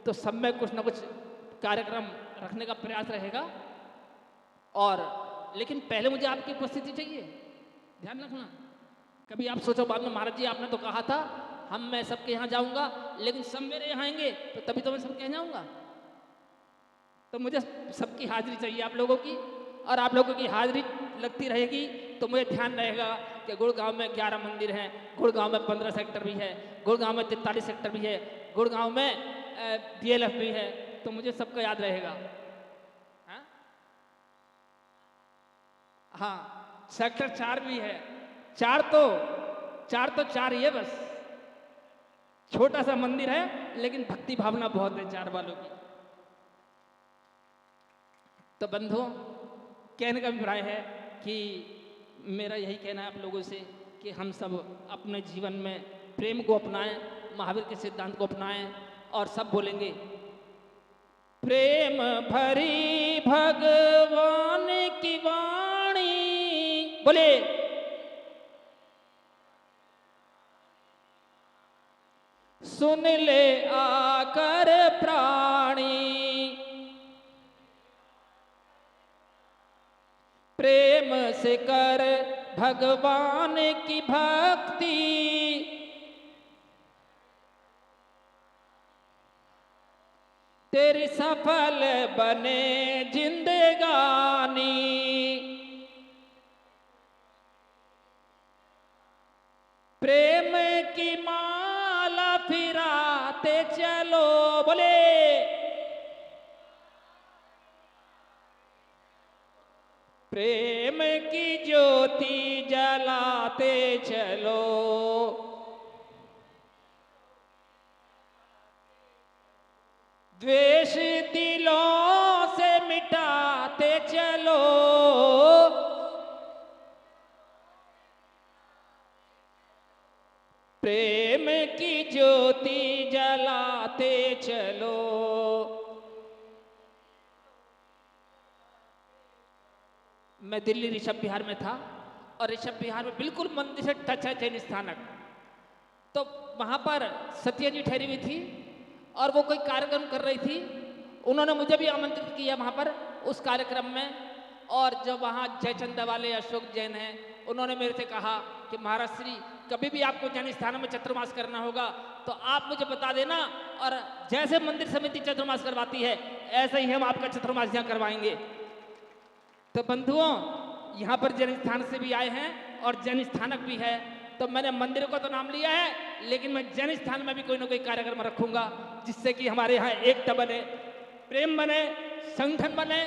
तो सब में कुछ ना कुछ कार्यक्रम रखने का प्रयास रहेगा। और लेकिन पहले मुझे आपकी उपस्थिति चाहिए, ध्यान रखना। कभी आप सोचो बाद में, महाराज जी आपने तो कहा था मैं सबके यहाँ जाऊंगा, लेकिन सब मेरे यहाँ आएंगे तो तभी तो मैं सबके यहाँ जाऊंगा। तो मुझे सबकी हाजिरी चाहिए आप लोगों की, और आप लोगों की हाजिरी लगती रहेगी तो मुझे ध्यान रहेगा कि गुड़गांव में 11 मंदिर हैं, गुड़गांव में 15 सेक्टर भी है, गुड़गांव में 43 सेक्टर भी है, गुड़गांव में DLF भी है, तो मुझे सबका याद रहेगा। हाँ, सेक्टर 4 भी है, 4 तो 4 ही है, बस छोटा सा मंदिर है, लेकिन भक्ति भावना बहुत है 4 वालों की। तो बंधुओं, कहने का अभिप्राय है कि मेरा यही कहना है आप लोगों से कि हम सब अपने जीवन में प्रेम को अपनाएं, महावीर के सिद्धांत को अपनाएं, और सब बोलेंगे प्रेम भरी भगवान की वाणी, बोले सुन ले आकर प्राणी, प्रेम से कर भगवान की भक्ति, तेरी सफल बने जिंदगानी। प्रेम की माला फिराते चलो, बोले प्रेम की ज्योति जलाते चलो, द्वेष दिलों से मिटाते चलो, प्रेम की ज्योति जलाते चलो। मैं दिल्ली ऋषभ विहार में था और ऋषभ विहार में बिल्कुल मंदिर से टच है जैन स्थानक। तो वहां पर सत्या जी ठहरी हुई थी और वो कोई कार्यक्रम कर रही थी। उन्होंने मुझे भी आमंत्रित किया वहां पर उस कार्यक्रम में। और जब वहाँ जयचंदा वाले अशोक जैन हैं, उन्होंने मेरे से कहा कि महाराज श्री कभी भी आपको जैन स्थानों में चतुर्मास करना होगा तो आप मुझे बता देना, और जैसे मंदिर समिति चतुर्मास करवाती है ऐसे ही हम आपका चतुर्मास यहाँ करवाएंगे। तो बंधुओं, यहाँ पर जैन स्थान से भी आए हैं और जैन स्थानक भी है। तो मैंने मंदिर का तो नाम लिया है, लेकिन मैं जैन स्थान में भी कोई ना कोई कार्यक्रम रखूंगा जिससे कि हमारे यहाँ एकता बने, प्रेम बने, संगठन बने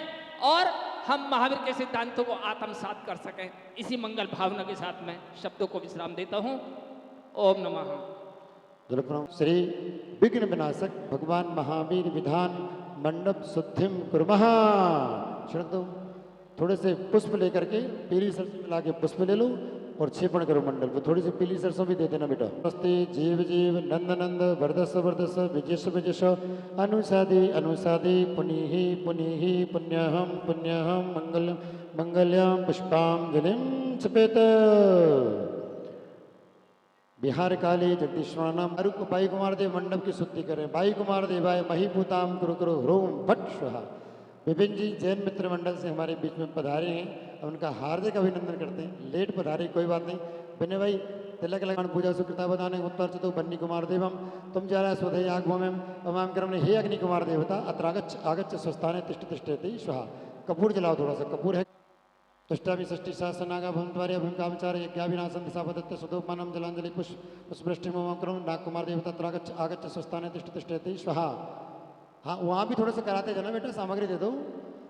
और हम महावीर के सिद्धांतों को आत्मसात कर सकें। इसी मंगल भावना के साथ मैं शब्दों को विश्राम देता हूँ। ओम नमः। श्री विघ्न विनाशक भगवान महावीर विधान मंडप शुद्धिम कुर्मः। छिड़क दो, थोड़े से पुष्प लेकर के पीली सरसों मिला के पुष्प ले लो और छेपण करो मंडल पर। थोड़ी सी पीली सरसों भी दे देना बेटा। नमस्ते जीव जीव नंद नंद वर्धस वर्धस विजस विजस अनुसादि अनुसादि पुनीहि पुनीहि पुण्यहम पुण्यहम मंगलम मंगल्यम पुष्पांजलिम छपेत। बिहार काली जगदीश्वरानाम अरुक बाई कुमार देव मंडप की शुद्धि करें। बाई कुमार देवाय महीभूताम कुरु कुरु ह्रोम भट स्वाहा। विपिन जी जैन मित्र मंडल से हमारे बीच में पधारे हैं, उनका हार्दिक अभिनंदन करते हैं। लेट पधारे कोई बात नहीं। विनय भाई तिलक लगान पूजा सुकृता बदाने उत्तर चतु बन्नी कुमार देवम तुम जा रहा स्वधे आगमम अमाम क्रम हे अग्नि कुमार देवता अत्र आगच्छ आगच्छ स्वस्थाने तिष्ठ तिष्ठति स्वाहा। कपूर जलाओ, थोड़ा सा कपूर है। तुष्टाभि षष्टि सहस्रनागा भवन्त्वार्य भूमिकामचार्य यज्ञाभिनाशं दिशापदत्त सुधोपानम जलांजलि पुष्पवृष्टि मम करुण नाग कुमार देवता अत्र आगच्छ आगच्छ स्वस्थाने तिष्ठ तिष्ठति स्वाहा। हाँ, वहाँ भी थोड़ा सा कराते जाना बेटा, सामग्री दे दो।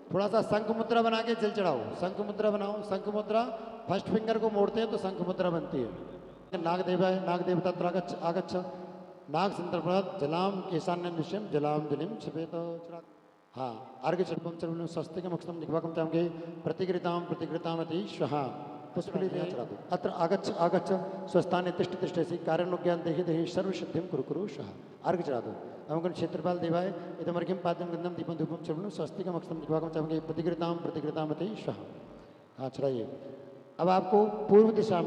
थोड़ा सा शंख मुद्रा बना के जल चढ़ाओ। शंख मुद्रा बनाओ। शंख मुद्रा फर्स्ट फिंगर को मोड़ते हैं तो शंख मुद्रा बनती है। नाग देवा है, नाग देवता त्रागच्छ आगच्छ नाग संतर्पणात् जलाम ईशान्य निश्चयम जलांजलिम छपेत। हाँ, अर्घ्य चर्पम चर्पम स्वस्तिकम अक्षतम निवाकम चामगे प्रतिकृताम प्रतिकृतामति स्वाहा। पुष्पली चढ़ा दो। अत्र आगच्छ आगच्छ स्वस्थाने तिष्ठ तिष्ठसि कार्यानुज्ञान देहि देहि सर्वसिद्धिम कुरु कुरु स्वाहा। अर्घ्य चढ़ा दो। अवगण क्षेत्रपाल देवाय इदमर्घ्यम पाद्यम गंधम दीपम धूपम चर्पणम स्वस्तिकम अक्षतम निवाकम चामगे प्रतिकृताम प्रतिकृतामति स्वाहा। हाँ, चढ़ाइए। अब आपको पूर्व दिशा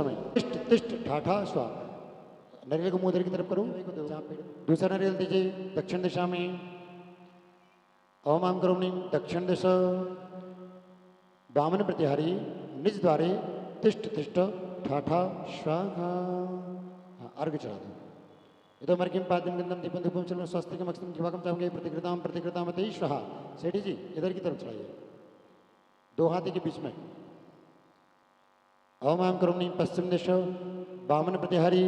में तिष्ठ तिष्ठ ठाठा स्वाहा। नारियल को मुंह की तरफ करो। दूसरा नारियल दीजिए दक्षिण दिशा में। ओम आम करोमि दक्षिण दिशा वामन प्रतिहारी निज द्वारे तिष्ठ तिष्ठ ठाठा स्वाहा। अर्घ्य चढ़ा दो। इधर मर्किम पाद्यम गंधम दीपम धूपम चलन स्वस्तिकम अक्षतम जीवाकम चामगे प्रतिकृताम प्रतिकृतामति स्वाहा। सेठी जी इधर की तरफ चढ़ाइए, दो हाथी के बीच में। ओम आम करोमि पश्चिम दिशा वामन प्रतिहारी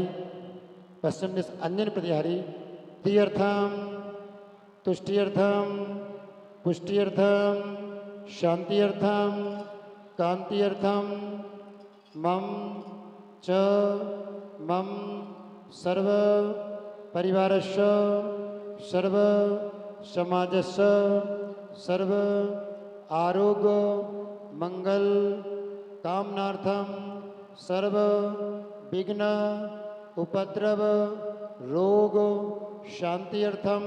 पश्चिम दिश अंजन प्रतिहारी तीर्थम तुष्टिर्थम पुष्टिर्थम शांतिर्थम कांतिर्थम मम च मम सर्व परिवारस्य सर्व समाजस्य सर्व आरोग्य मंगल कामनार्थम सर्व विघ्न उपद्रव रोग शांतिर्थम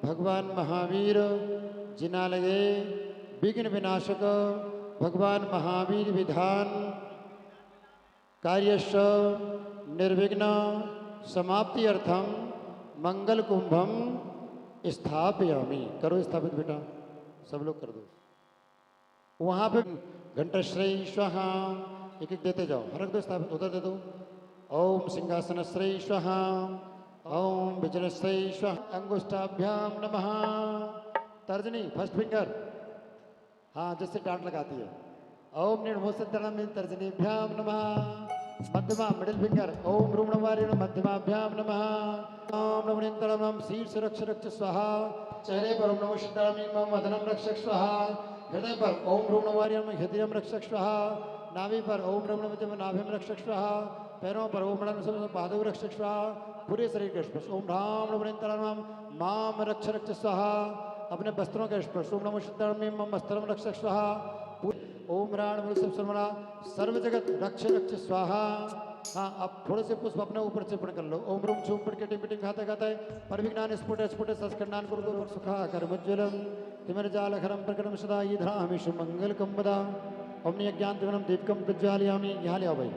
भगवान महावीर जिनालये विघ्न विनाशक भगवान महावीर विधान कार्यस्य निर्विघ्न समाप्ति अर्थम मंगल कुंभम स्थापयामि। करो स्थापित बेटा, सब लोग कर दो। वहाँ पे घंटाश्रय स्वाहा एक एक देते जाओ, रख दो स्थापित, उधर दे दो। ओम सिंहासनश्रय स्वाहा, ओम विजयश्रय स्वाहा, अंगुष्ठाभ्याम नमः। तर्जनी फर्स्ट फिंगर, हाँ जिससे डांट लगाती है। ओम निर्मोषधनम तर्जनीभ्याम नमः। मध्यमा मिडिल फिंगर, ओम रूमणवारिण मध्यमाभ्याम नमः। ओम नवनीतरम शीर्ष रक्ष रक्ष स्वाहा। चेहरे पर ओम नमः सिद्धामी मम वदनम रक्षक स्वाहा। हृदय पर ओम रूमणवारिण हृदयम रक्षक स्वाहा। नाभि पर ओम रमणवजम नाभिम रक्षक स्वाहा। पैरों पर ओम रणम पादव रक्षक स्वाहा। पूरे शरीर के स्पर्श ओम राम नवनीतरम माम रक्ष रक्ष स्वाहा। अपने वस्त्रों के स्पर्श ओम नमः सिद्धामी मम वस्त्रम रक्षक स्वाहा। ओम राण सर्वना सर्व जगत रक्ष रक्ष स्वाहा। हाँ, अब थोड़े से पुष्प अपने ऊपर चिपण कर लो। ओम रूम छूम पट के टिम खाते खाते पर विज्ञान स्फुट स्फुट संस्कंडान कुरु सुखा कर्मज्वलम तिमर जाल खरम प्रकरम सदा ईधरामिषु मंगल कंबदा। ओम ज्ञान तिमरम दीपकम प्रज्वालयामि। यहाँ ले आओ भाई,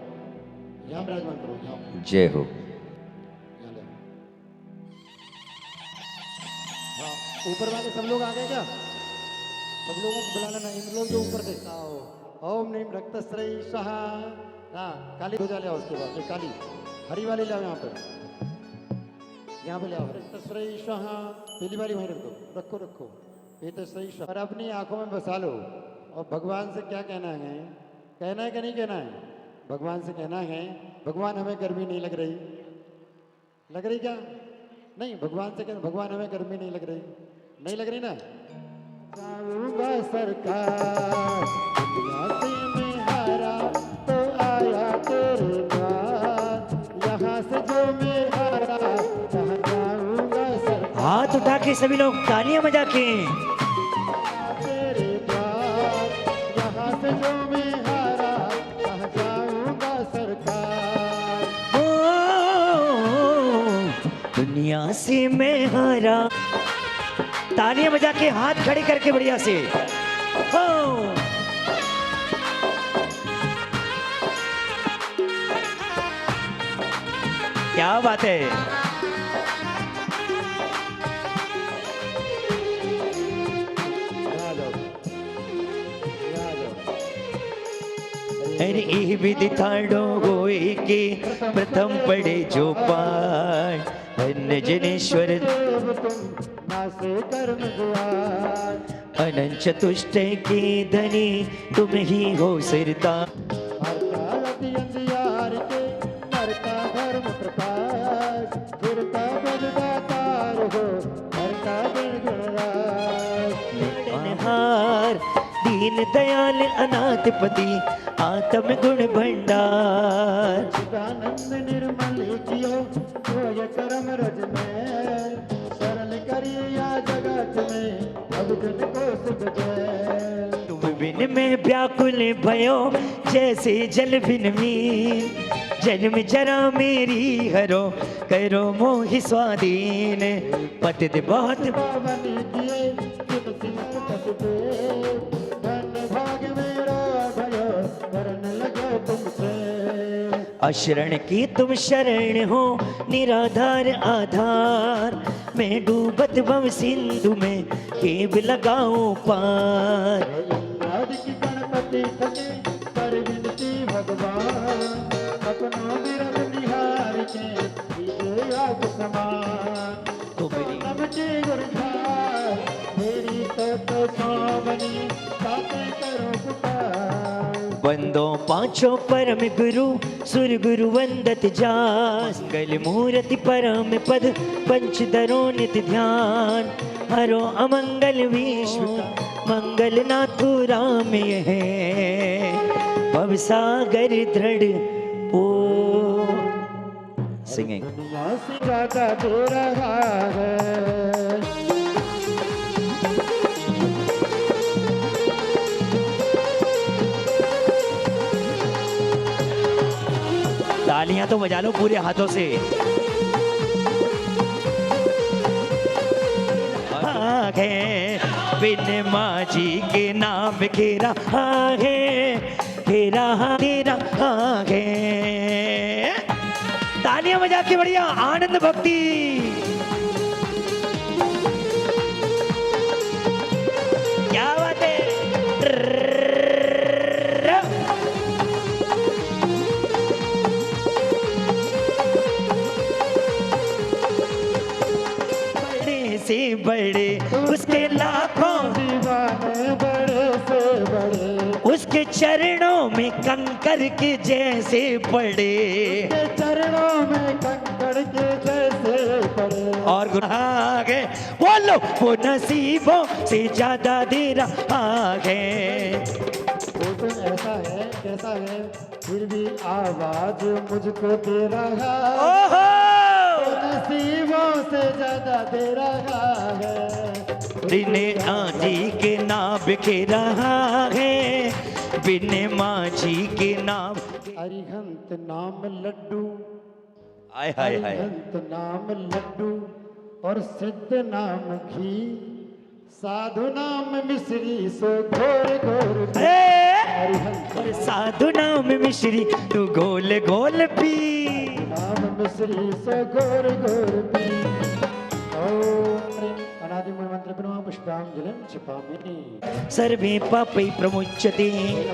यहाँ विराजमान करो, यहाँ जय हो। यहाँ ले आओ। हाँ, ऊपर वाले सब लोग आ गए क्या? सब लोगों को बुला लेना, इन लोग जो ऊपर देखता हो। ओम नीम रक्तश्रय स्वाहा। हाँ, काली ध्वजा ले आओ, उसके बाद ये काली हरी वाली ले आओ, यहाँ पे ले आओ। रक्तश्रय स्वाहा, पीली वाली वहीं रख दो, रखो रखो। पीतश्रय स्वाहा। और अपनी आंखों में बसा लो और भगवान से क्या कहना है? कहना है कि नहीं कहना है? भगवान से कहना है, भगवान हमें गर्मी नहीं लग रही। लग रही क्या? नहीं, भगवान से कहना, भगवान हमें गर्मी नहीं लग रही। नहीं लग रही ना? जाऊंगा सरकार दुनिया से मैं हारा तो आया तेरे द्वार। यहाँ से जो मैं हारा कहाँ जाऊंगा सरकार। हाथ उठा के सभी लोग तालियां बजा के। तेरे द्वार, यहाँ से जो मैं हारा कहाँ जाऊंगा सरकार। ओ, दुनिया से मैं हारा। तालियां बजा के हाथ खड़े करके बढ़िया से। हो क्या बात है। अरे ये विधि थाड़ो होए के प्रथम पड़े जो पाठ धन्य जनेश्वर नासे कर्म द्वार। अनंत चतुष्टय के धनी तुम ही हो सिरदार। हरता अति अंधियार के करता धर्म प्रकाश। फिरता बजदातार हो हरता गुण गुणराज। हार दीन दयाल अनाथपति आत्म गुण भंडार। चिदानंद निर्मल कियो होय करम रज में। सरल करिया जगत में अब जन को सुख दे। तुम बिन में व्याकुल भयो जैसे जल बिन मीन। जन्म जरा मेरी हरो करो मोहि स्वाधीन। पतित बहुत पावन किए तुम सिंह कस दे। धन भाग मेरा भयो वरण लगे तुमसे। अशरण की तुम शरण हो निराधार आधार। मैं डूबत भव सिंधु में केव लगाऊं पार। आदि की गणपति थके कर विनती भगवान। अपना विरह निहार के दीजिए आप समान। तुम्हारी नमके गुरधार मेरी तो स्वामनी बातें करो पुकार। वंदो पांचों परम गुरु सुर गुरु वंदत जास। मंगल मूर्ति परम पद पंचधरो नित ध्यान। हरो अमंगल विश्व मंगल नाथु राम है। भव सागर दृढ़ ओ सिंगिंग। दुनिया से ज्यादा दे रहा है। तालियां तो बजा लो पूरे हाथों से। आगे बिन माझी के नाम घेरा आगे घेरा तेरा आगे। तालियां तालियां बजा के बढ़िया आनंद भक्ति। क्या बात है। बड़े से बड़े उसके लाखों दीवाने बड़े से बड़े, उसके चरणों में कंकर के जैसे पड़े, के चरणों में कंकड़ के जैसे पड़े। और गुनाह है बोलो वो नसीबों से ज्यादा दे रहा है। वो तो ऐसा है कैसा है, फिर भी आवाज मुझको दे रहा है। ओहो वो नसीबों से ज्यादा दे रहा है। बिने आजी के नाम के रहा है, बिने माझी के नाम। अरिहंत नाम लड्डू, हाय हाय हाय। अरिहंत नाम लड्डू और सिद्ध नाम घी, साधु नाम मिश्री सो घोर घोर पी। अरिहंत और साधु नाम मिश्री तू गोल गोल पी। नाम मिश्री सो घोर घोर पी। ओम ह्रीं अनादिमूल मंत्र प्रणव पुष्पांजलिं क्षिपामि। सर्वे पापै प्रमुच्यते।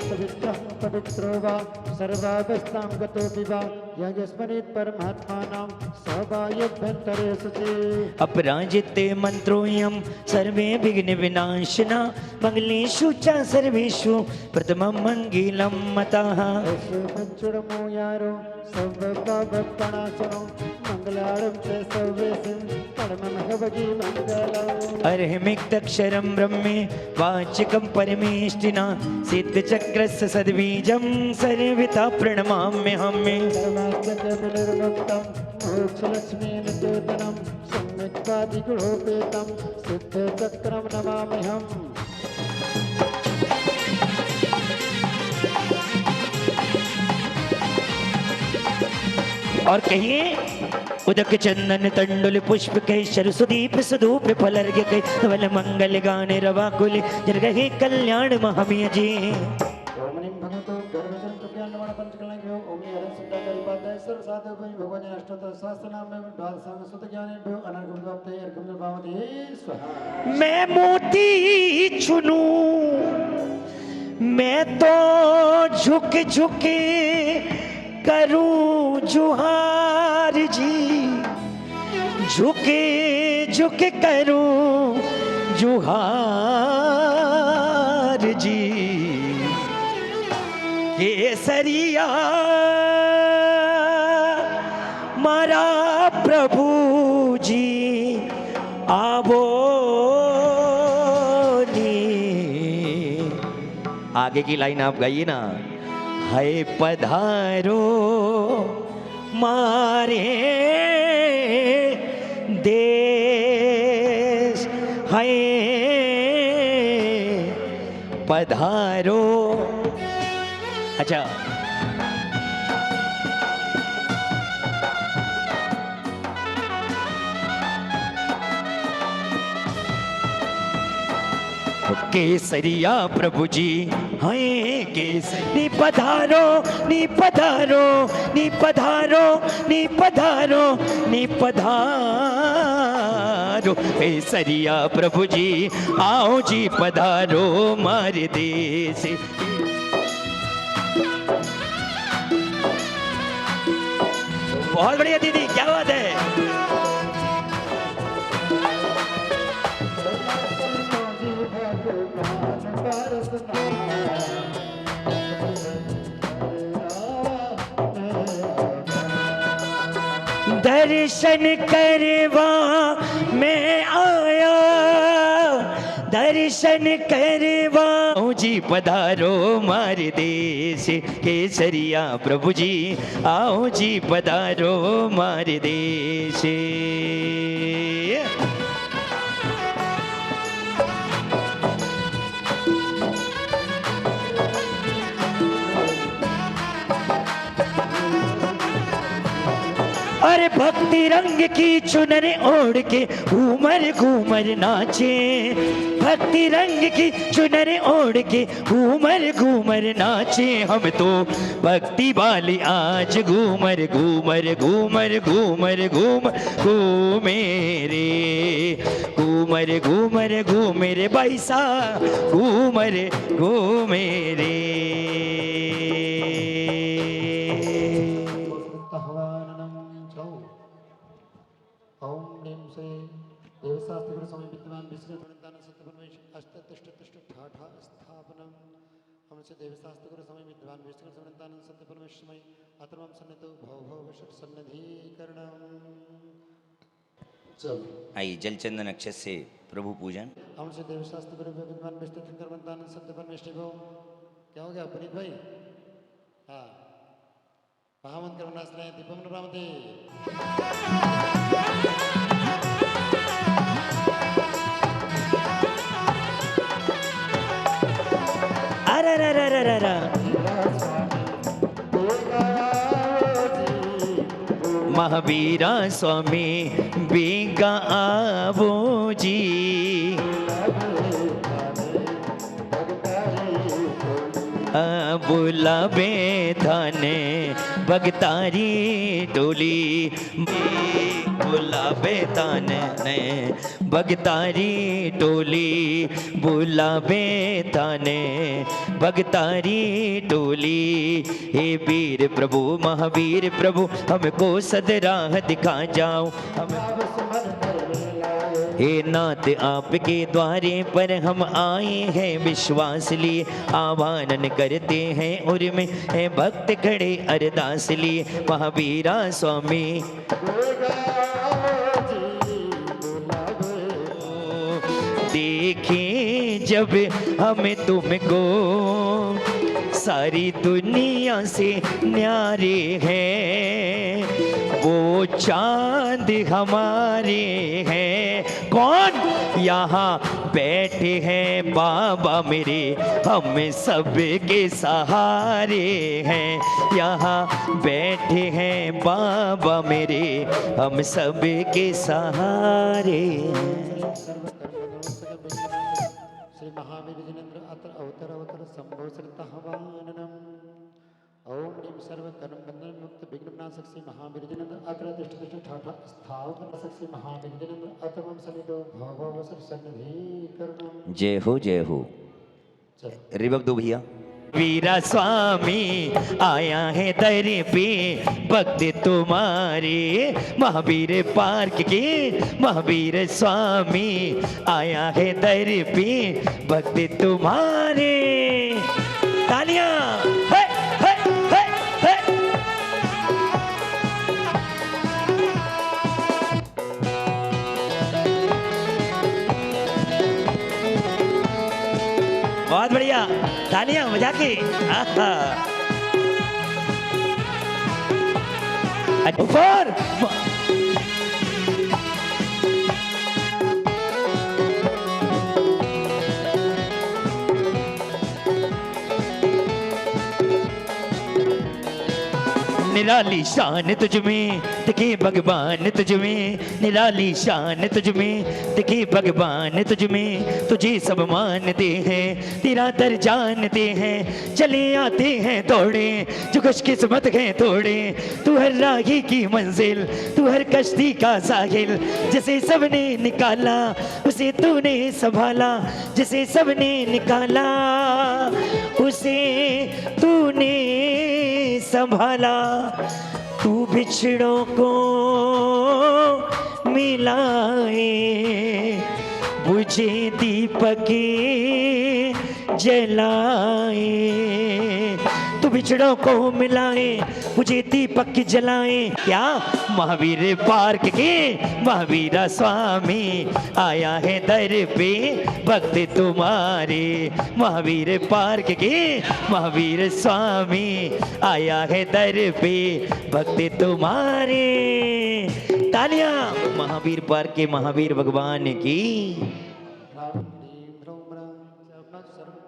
पवित्रं पवित्रो वा सर्वावस्थां गतोऽपि वा यज्ञस्मरेत् परमात्मानं स वा युभ्यन्तरे शुचिः। अपराजिते मंत्रोऽयं सर्वे विघ्न विनाशिना, मंगलेषु च सर्वेषु प्रथमं मंगलं मतः। पंचुरमो यारो सर्वपापप्रणाशनो मंगलार्णं च सर्वेषां परमं भवति मंगलम्। अर्हमिक्तक्षरं ब्रह्मे वाचिकं परमेष्टिना, सिद्धचक्रस्य सद्बीजं सर्वथा प्रणमाम्यहम्। सर्वास्यकविनिर्मुक्तं मोक्षलक्ष्मीं चेतनं सम्यक्वादिगुणोपेतं सिद्धचक्रं नमाम्यहम्। और कहिए उदक चंदन तंडुल पुष्प कह सरसुदीप सुधूप फलर्घ्य कह धवल मंगल गाने रवाकुल जरगहे कल्याण महामिय जी। ओम नीं भगवतो गर्भजनक ज्ञानवाण पंचकलंभ्यो ओम हरं सिद्धाचार्य पादाय सर्वसाधु भगवान अष्टोत्तर सहस्रनाम में द्वादशांग सुत ज्ञानेभ्यो अनर्गल प्राप्ते अर्घ्यं भावते स्वाहा। मैं मोती चुनूं, मैं तो झुक झुके करूं जुहार जी, झुके झुके करूं जुहार जी। केसरिया मारा प्रभु जी आवो नी। आगे की लाइन आप गाइए ना। है पधारो मारे देश, है पधारो। अच्छा केसरिया प्रभु जी हैं केसरी। पधारो नी पधारो नी पधारो नी पधारो नी पधारो केसरिया प्रभु जी आओ जी पधारो मारे देश। बहुत बढ़िया दीदी, क्या बात है। दर्शन करवा मैं आया, दर्शन करवा जी पधारो मारे देश। केसरिया प्रभु जी आओ जी पधारो मारे देश। अरे भक्ति रंग की चुनर ओढ़ के घूमर घूमर नाचे, भक्ति रंग की चुनर ओढ़ के घूमर घूमर नाचे। हम तो भक्ति वाली आज घूमर घूमर घूमर घूमर घूम घूमे रे, घूमर घूमर घूमे रे बैसा, घूमर घूमे रे। ओम ह्रीं से देवशास्त्र समय विद्वान विष्णु धनुर्दान सत्यपरमेश अष्टतिष्ठ ठाठा स्थापनम। हमसे देवशास्त्र समय विद्वान विष्णु धनुर्दान सत्यपरमेश समय अतर्वम सन्निधो भव भव वशट सन्निधिकरणम। चल आइए जल चंदन अक्षत से प्रभु पूजन। हमसे देवशास्त्र विद्वान विष्णु धनुर्दान सत्यपरमेश भव। क्या हो गया पुनीत भाई? हाँ महामंत्र करनाश्रय दीपम रामदे। महावीरा स्वामी बेगा आवो जी, बुलावे थाने भगतारी टोली, बुलावे थाने भगतारी टोली, बुलावे थाने भगतारी टोली। हे वीर प्रभु महावीर प्रभु हमको सदराह दिखा जाओ, हे नाथ आपके द्वारे पर हम आए हैं विश्वास लिए, आह्वान करते हैं और में है भक्त खड़े अरदास लिए। महावीरा स्वामी देखे जब हमें तुमको सारी दुनिया से न्यारे हैं, वो चांद हमारे हैं। कौन? यहाँ बैठे हैं बाबा मेरे, हम सब के सहारे हैं। यहाँ बैठे हैं बाबा मेरे, हम सब के सहारे हैं। श्री महावीर जिनेन्द्र अत्र अवतर अवतर संभव श्रद्धावाननम। ओम ह्रीं सर्व कर्म बंधन मुक्त विघ्न नाशक श्री महावीर जिनेन्द्र अत्र तिष्ठ तिष्ठ ठाठा स्थापन नाशक श्री महावीर जिनेन्द्र अतमम सनिधो भव भव वशट सन्निधिकरणम। जय हो जय हो। रिबक दो भैया। वीरा स्वामी आया है दर पे भक्त तुम्हारे, महावीर पार्क के महावीर स्वामी आया है दर पे भक्त तुम्हारे। तालियां है, है, है, है। बहुत बढ़िया, तालियां बजा के। ऊपर निराली शान तुझ में दिखे भगवान तुझ में, निराली शान तुझ में दिखे भगवान तुझ में। तुझे सब मानते हैं तेरा दर जानते हैं, चले आते हैं दौड़े जो खुशकिस्मत हैं थोड़े। तू हर राही की मंजिल, तू हर कश्ती का साहिल, जिसे सबने निकाला उसे तूने संभाला, जिसे सबने निकाला उसे तूने संभाला। तू बिछड़ों को मिलाए, बुझे दीपक जलाए। तू बिछड़ों को मिलाए, मुझे दीपक जलाए। क्या? महावीर पार्क के महावीरा स्वामी आया है दर पे भक्त तुम्हारे। महावीर पार्क के महावीर स्वामी आया है दर पे भक्त तुम्हारे। तालियां महावीर पार्क के महावीर भगवान की।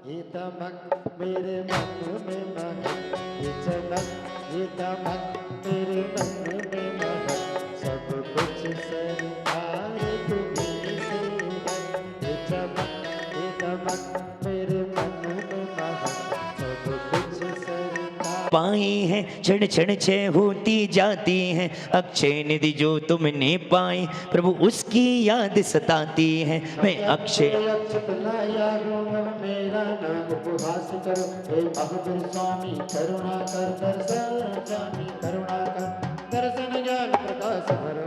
ये दमक मेरे मन में महक, ये चमक ये दमक मेरे मन में महक। सरकार तुम्हीं से ये चमक ये दमक मेरे मन में महक सब कुछ सरकार। पाई है क्षण क्षण क्षय होती जाती है, अक्षय निधि जो तुमने पाई प्रभु उसकी याद सताती है। मैं अक्षय अक्षत लाया गुण मेरा नाम उपहास करो, हे महावीर स्वामी करुणा कर दर्शन, स्वामी करुणा कर दर्शन ज्ञान प्रकाश भरो।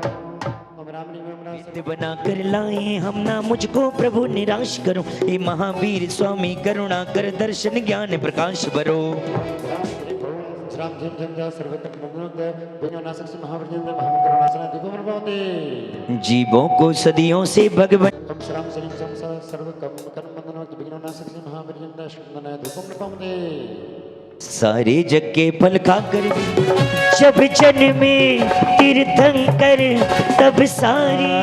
ओम राम रीम ओम राम नित्य बना कर लाए हम ना मुझको प्रभु निराश करो, हे महावीर स्वामी करुणा कर दर्शन ज्ञान प्रकाश भरो। राम जिम जम जा सर्वतक मग्नोद बिना नासक से महावीर महाकरुणासना दीपम पाते। जीवों को सदियों से भगवान ओम श्राम श्रीम सम सर्व कर्म बंधन बिना नासक से महावीर दर्शन दीपम पाते। सारे जग के फल खाकर जब जन्मे तीर्थंकर तब सारी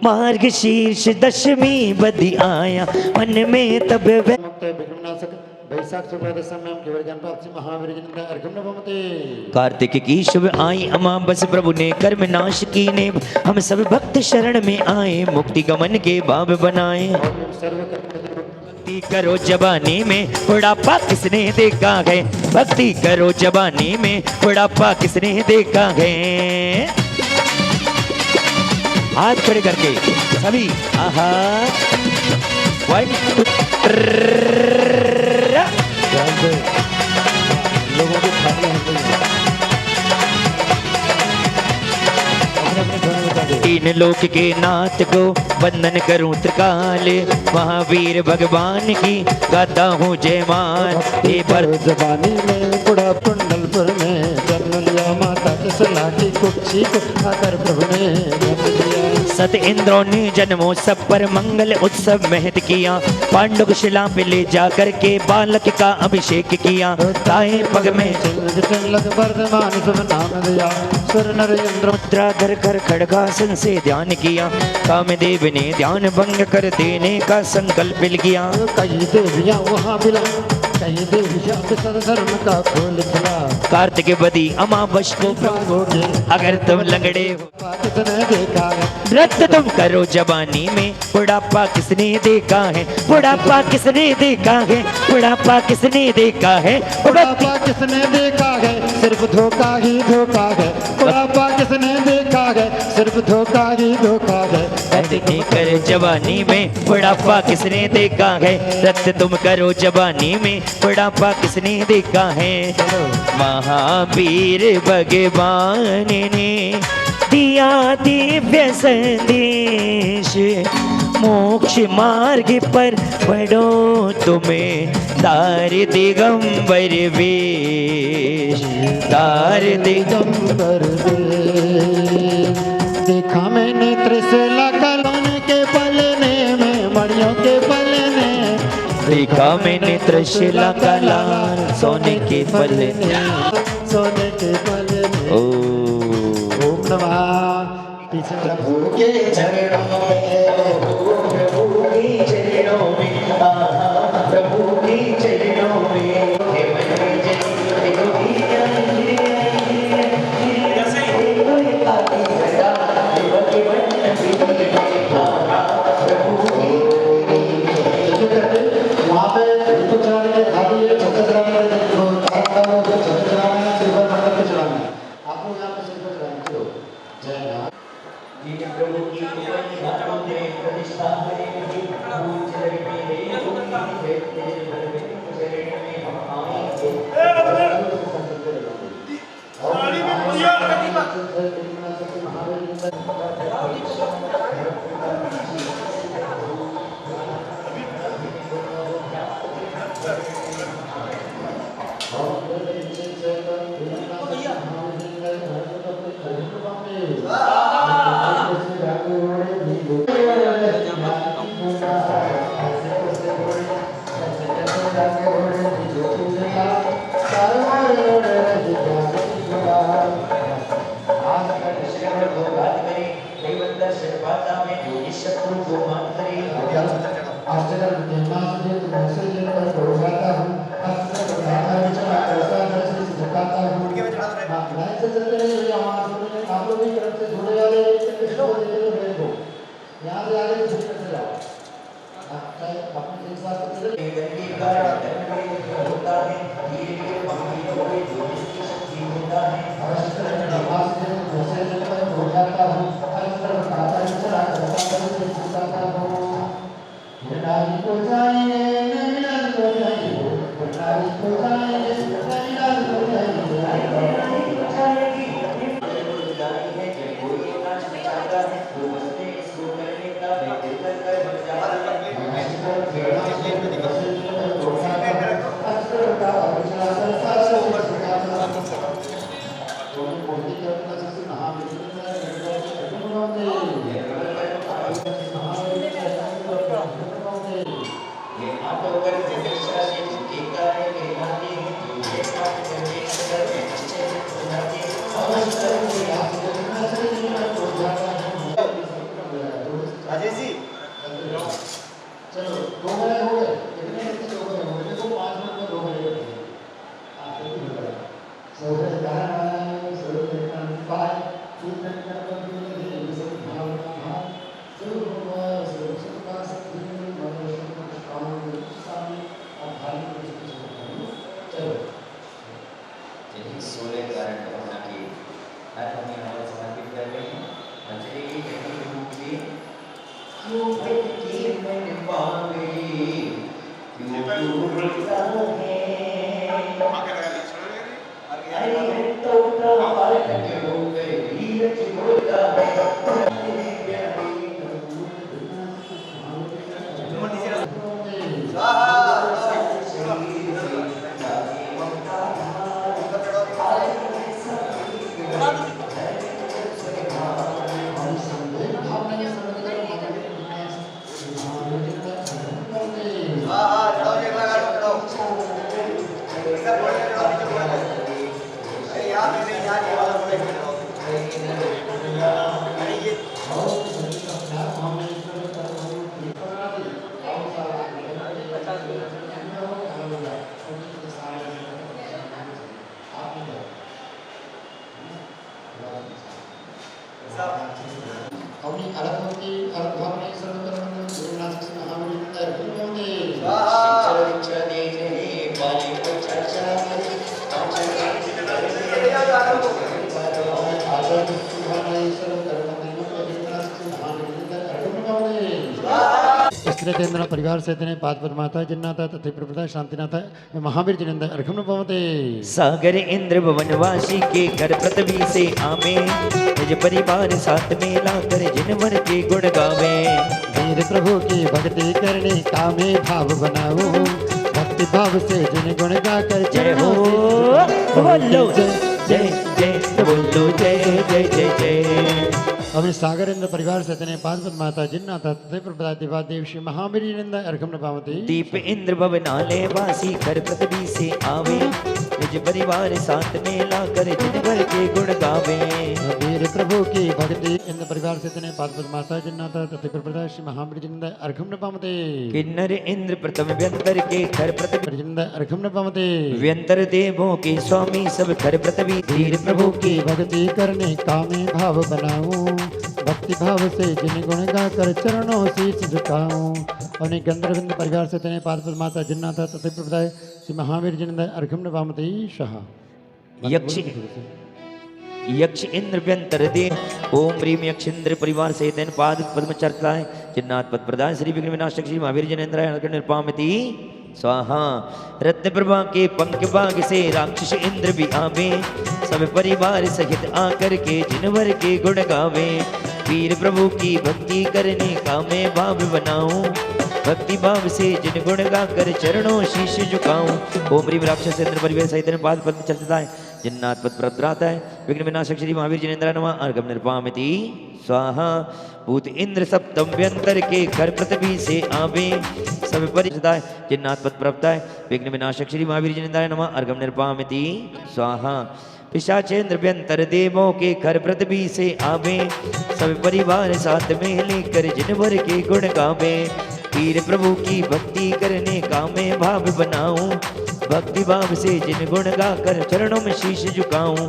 मार्ग शीर्ष दशमी बदि आया मन में तब वैशाख कार्तिक की शुभ आई अमावस प्रभु ने कर्म नाश की ने हम सब भक्त शरण में आए मुक्ति गमन के भाव बनाए। भक्ति करो जवानी में बुढ़ापा किसने देखा है, भक्ति करो जवानी में बुढ़ापा किसने देखा है। हाथ खड़े करके सभी आहा लोगों को खाने तीन लोक के नाथ को वंदन करूं त्रिकाल, महावीर भगवान की गाता हूँ जयमान। हे पर जबानी में बुढ़ा कुंडलपुर में जन्म लिया माता जसला की कुक्षी को आकर प्रभु ने जन्म लिया। सत इंद्रों ने जन्मोत्सव पर मंगल उत्सव महत किया, पांडुक शिला पे ले जा करके बालक का अभिषेक किया। ताए पग में वर्धमान शुभ नाम दिया, सुर नर इंद्र मुद्रा धर कर खड़गासन से ध्यान किया, कामदेव ने ध्यान भंग कर देने का संकल्प किया। कई देवियां वहाँ मिला, कई देवियां धर्म का खोल खुला। कार्तिक बदी अमावस को अगर तुम लंगड़े हो किसने देखा है, नृत्य तुम करो जवानी में बुढ़ापा किसने देखा है, बुढ़ापा किसने देखा है, बुढ़ापा किसने देखा है। बुढ़ापा किसने देखा है, सिर्फ धोखा ही धोखा है। बुढ़ापा किसने देखा है, सिर्फ धोखा ही धोखा है। भक्ति कर जवानी में बुढ़ापा किसने देखा है, नृत्य तुम करो जवानी में बुढ़ापा किसने देखा है। महावीर भगवान ने दिया दिव्य संदेश, मोक्ष मार्ग पर बढ़ो तुम्हें तार दिगंबर वेश, तार दिगंबर वेश। देखा मैंने त्रिशूला कलौने के पलने में, मणियों के पलने। देखा मैंने त्रिशूला का लाल सोने के पलने, सोने के पलने। ओम नमः प्रभु के चरणों में, प्रभु के चरणों में, प्रभु के चरणों में। वहाँ पे चढ़ाने के खादी है, छत्तर चढ़ाने आप लोग यहाँ पे सिर्फ चढ़ाने। जय नाथ प्रभु की प्रतिष्ठा स्त्रीतेन्द्र परिवार से पाद माता जिन्नाथ तथे प्रभुता शांतिनाथ महावीर जिनेन्द्र अर्घम पवते सागर इंद्र भुवनवासी के घर पृथ्वी से आवे, निज परिवार साथ में लाकर जिनवर के गुण गावे। वीर प्रभु की भक्ति करने कामे भाव बनाओ, भक्ति भाव से जिन गुण गाकर जय हो बोलो जय जय बोलो जय जय जय जय। अभी सागर इंद्र परिवार से पाद माता जिन्नाथ तथे प्रभुता दिवा देव श्री महावीर जिनेन्द्र अर्घम पावते दीप इंद्र भवनालय वासी घर पृथ्वी से आवे, निज परिवार साथ में लाकर जिनवर के गुण गावे। वीर प्रभु की भक्ति इंद्र परिवार से पाद माता जिन्नाथ तथे प्रभुता श्री महावीर जिनेन्द्र अर्घम पावते किन्नर इंद्र प्रथम व्यंतर के घर पृथ्वी जिनेन्द्र अर्घम पावते व्यंतर देवों के स्वामी सब घर पृथ्वी। वीर प्रभु की भक्ति करने कामे भाव बनाऊं, भक्ति भाव से जिन गुण गाकर चरणों शीश झुकाऊं। और गंधर्विंद परिवार से पाद माता जिन्नाथ तथा प्रभुता श्री महावीर जिनेन्द्र अर्घम पावते शाह। यक्ष इंद्र व्यंतर दे ओम ह्रीम यक्ष इंद्र परिवार से पाद पद्म चरता है जिन्नाथ पद प्रदान श्री विघ्न विनाशक श्री महावीर जिनेन्द्र निर्पामति स्वाहा। रत्न प्रभा के पंख बाग से राक्षस इंद्र भी आवे, सब परिवार सहित आकर के जिनवर के गुण गावे। वीर प्रभु की भक्ति करने का मैं भाव बनाऊं, भक्ति भाव से जिन गुण गाकर चरणों शीश झुकाऊं। ओम ह्रीम राक्षस इंद्र परिवार सहित पाद पद्म चलता है जिन्नाथ पद प्रदाता है विघ्न विनाशक श्री महावीर जिनेन्द्र नमः अर्घम निर्पामति स्वाहा। भूत इंद्र सप्तम व्यंतर के घर पृथ्वी से आवे, सब परिचय जिन्नाथ पद प्रवता है विघ्न विनाशक श्री महावीर जिनेन्द्र नमः अर्घम निर्पामति स्वाहा। पिशाचेंद्र व्यंतर देवों के घर पृथ्वी से आवे, सब परिवार साथ में लेकर जिनवर के गुण गावे। वीर प्रभु की भक्ति करने का मैं भाव बनाऊं, भक्ति भाव से जिन गुण गाकर चरणों में शीश झुकाऊं।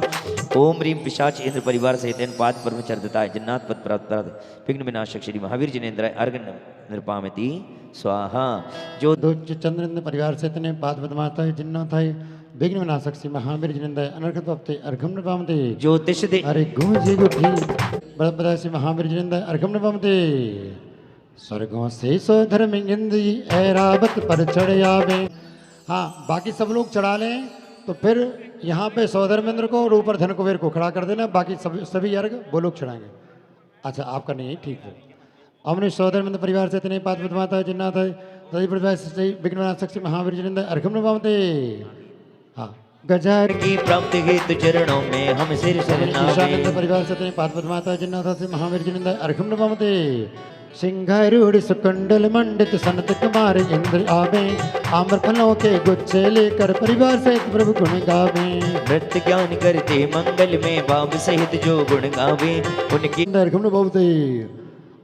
ओम ह्रीम पिशाच इंद्र परिवार सहित पाद पर्व चरता है जिन्नाथ पद प्राप्त विघ्न विनाशक श्री महावीर जिनेन्द्र अर्घ निर्पामति स्वाहा। जो दो चंद्र परिवार से इतने बात बदमाता है जिन्ना था विघ्न विनाशक श्री महावीर जिनंद अनर्थ पप्ते अर्घम न पामते ज्योतिष दे अरे गूंजी गुठी बड़ा श्री महावीर जिनंद अर्घम न पामते स्वर्गों से सो धर्म इंद्री ऐरावत पर चढ़ आवे। हाँ बाकी सब लोग चढ़ा लें तो फिर यहाँ पे सौधर्मेंद्र को और ऊपर धन कुबेर को खड़ा कर देना, बाकी सभी अर्घ वो लोग चढ़ाएंगे। अच्छा आपका नहीं ठीक है। हमने सौधर्मेंद्र परिवार से इतने बात बदमाता है जिन्ना था तभी परिवार से विघ्न विनाशक श्री महावीर जिनंद अर्घम न पामते। हाँ गजार की प्राप्ति हेतु चरणों में हम सिर ईशानंद परिवार से इतने पाद पद्माता जिन्नाथ से महावीर जिनंद अर्घम नमते। सिंहारूढ़ सुकुंडल मंडित सनत कुमार इंद्र आवे आम्र फलों के गुच्छे लेकर परिवार सहित प्रभु गुण गावे। नृत्य ज्ञान करते मंगल में भाव सहित जो गुण गावे उनकी अर्घम नमते।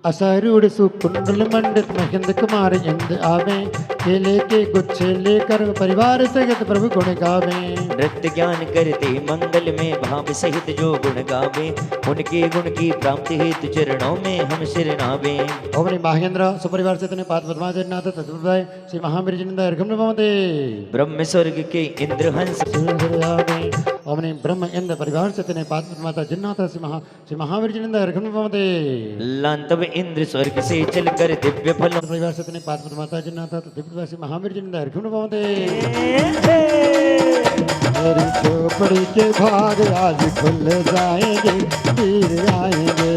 असारूढ़ सुकुंडल मंडित महेंद्र कुमार इंद्र आवे केले के गुच्छे लेकर परिवार सहित प्रभु गुण गावे। नृत्य ज्ञान करते मंगल में भाव सहित जो गुण गावे उनके गुण की प्राप्ति हेतु चरणों में हम सिर नावे। ओमनी महेंद्र सुपरिवार से इतने पाद पद्मा जन्नाथ तत्वदाय श्री महावीर जिनंद अर्घम नमते। ब्रह्म स्वर्ग के इंद्र हंस ओमनी ब्रह्म इंद्र परिवार से इतने पाद पद्माता जिन्नाथ श्री महावीर जिनंद अर्घम नमते। लांतव इंद्र स्वर्ग से चलकर दिव्य फलों परिवार से इतने पाद पद्माता जिन्नाथ दिव्य श्री महावीर जिनंद अर्घम नमते। मेरी झोपड़ी के भाग आज खुल जाएंगे तीर आएंगे।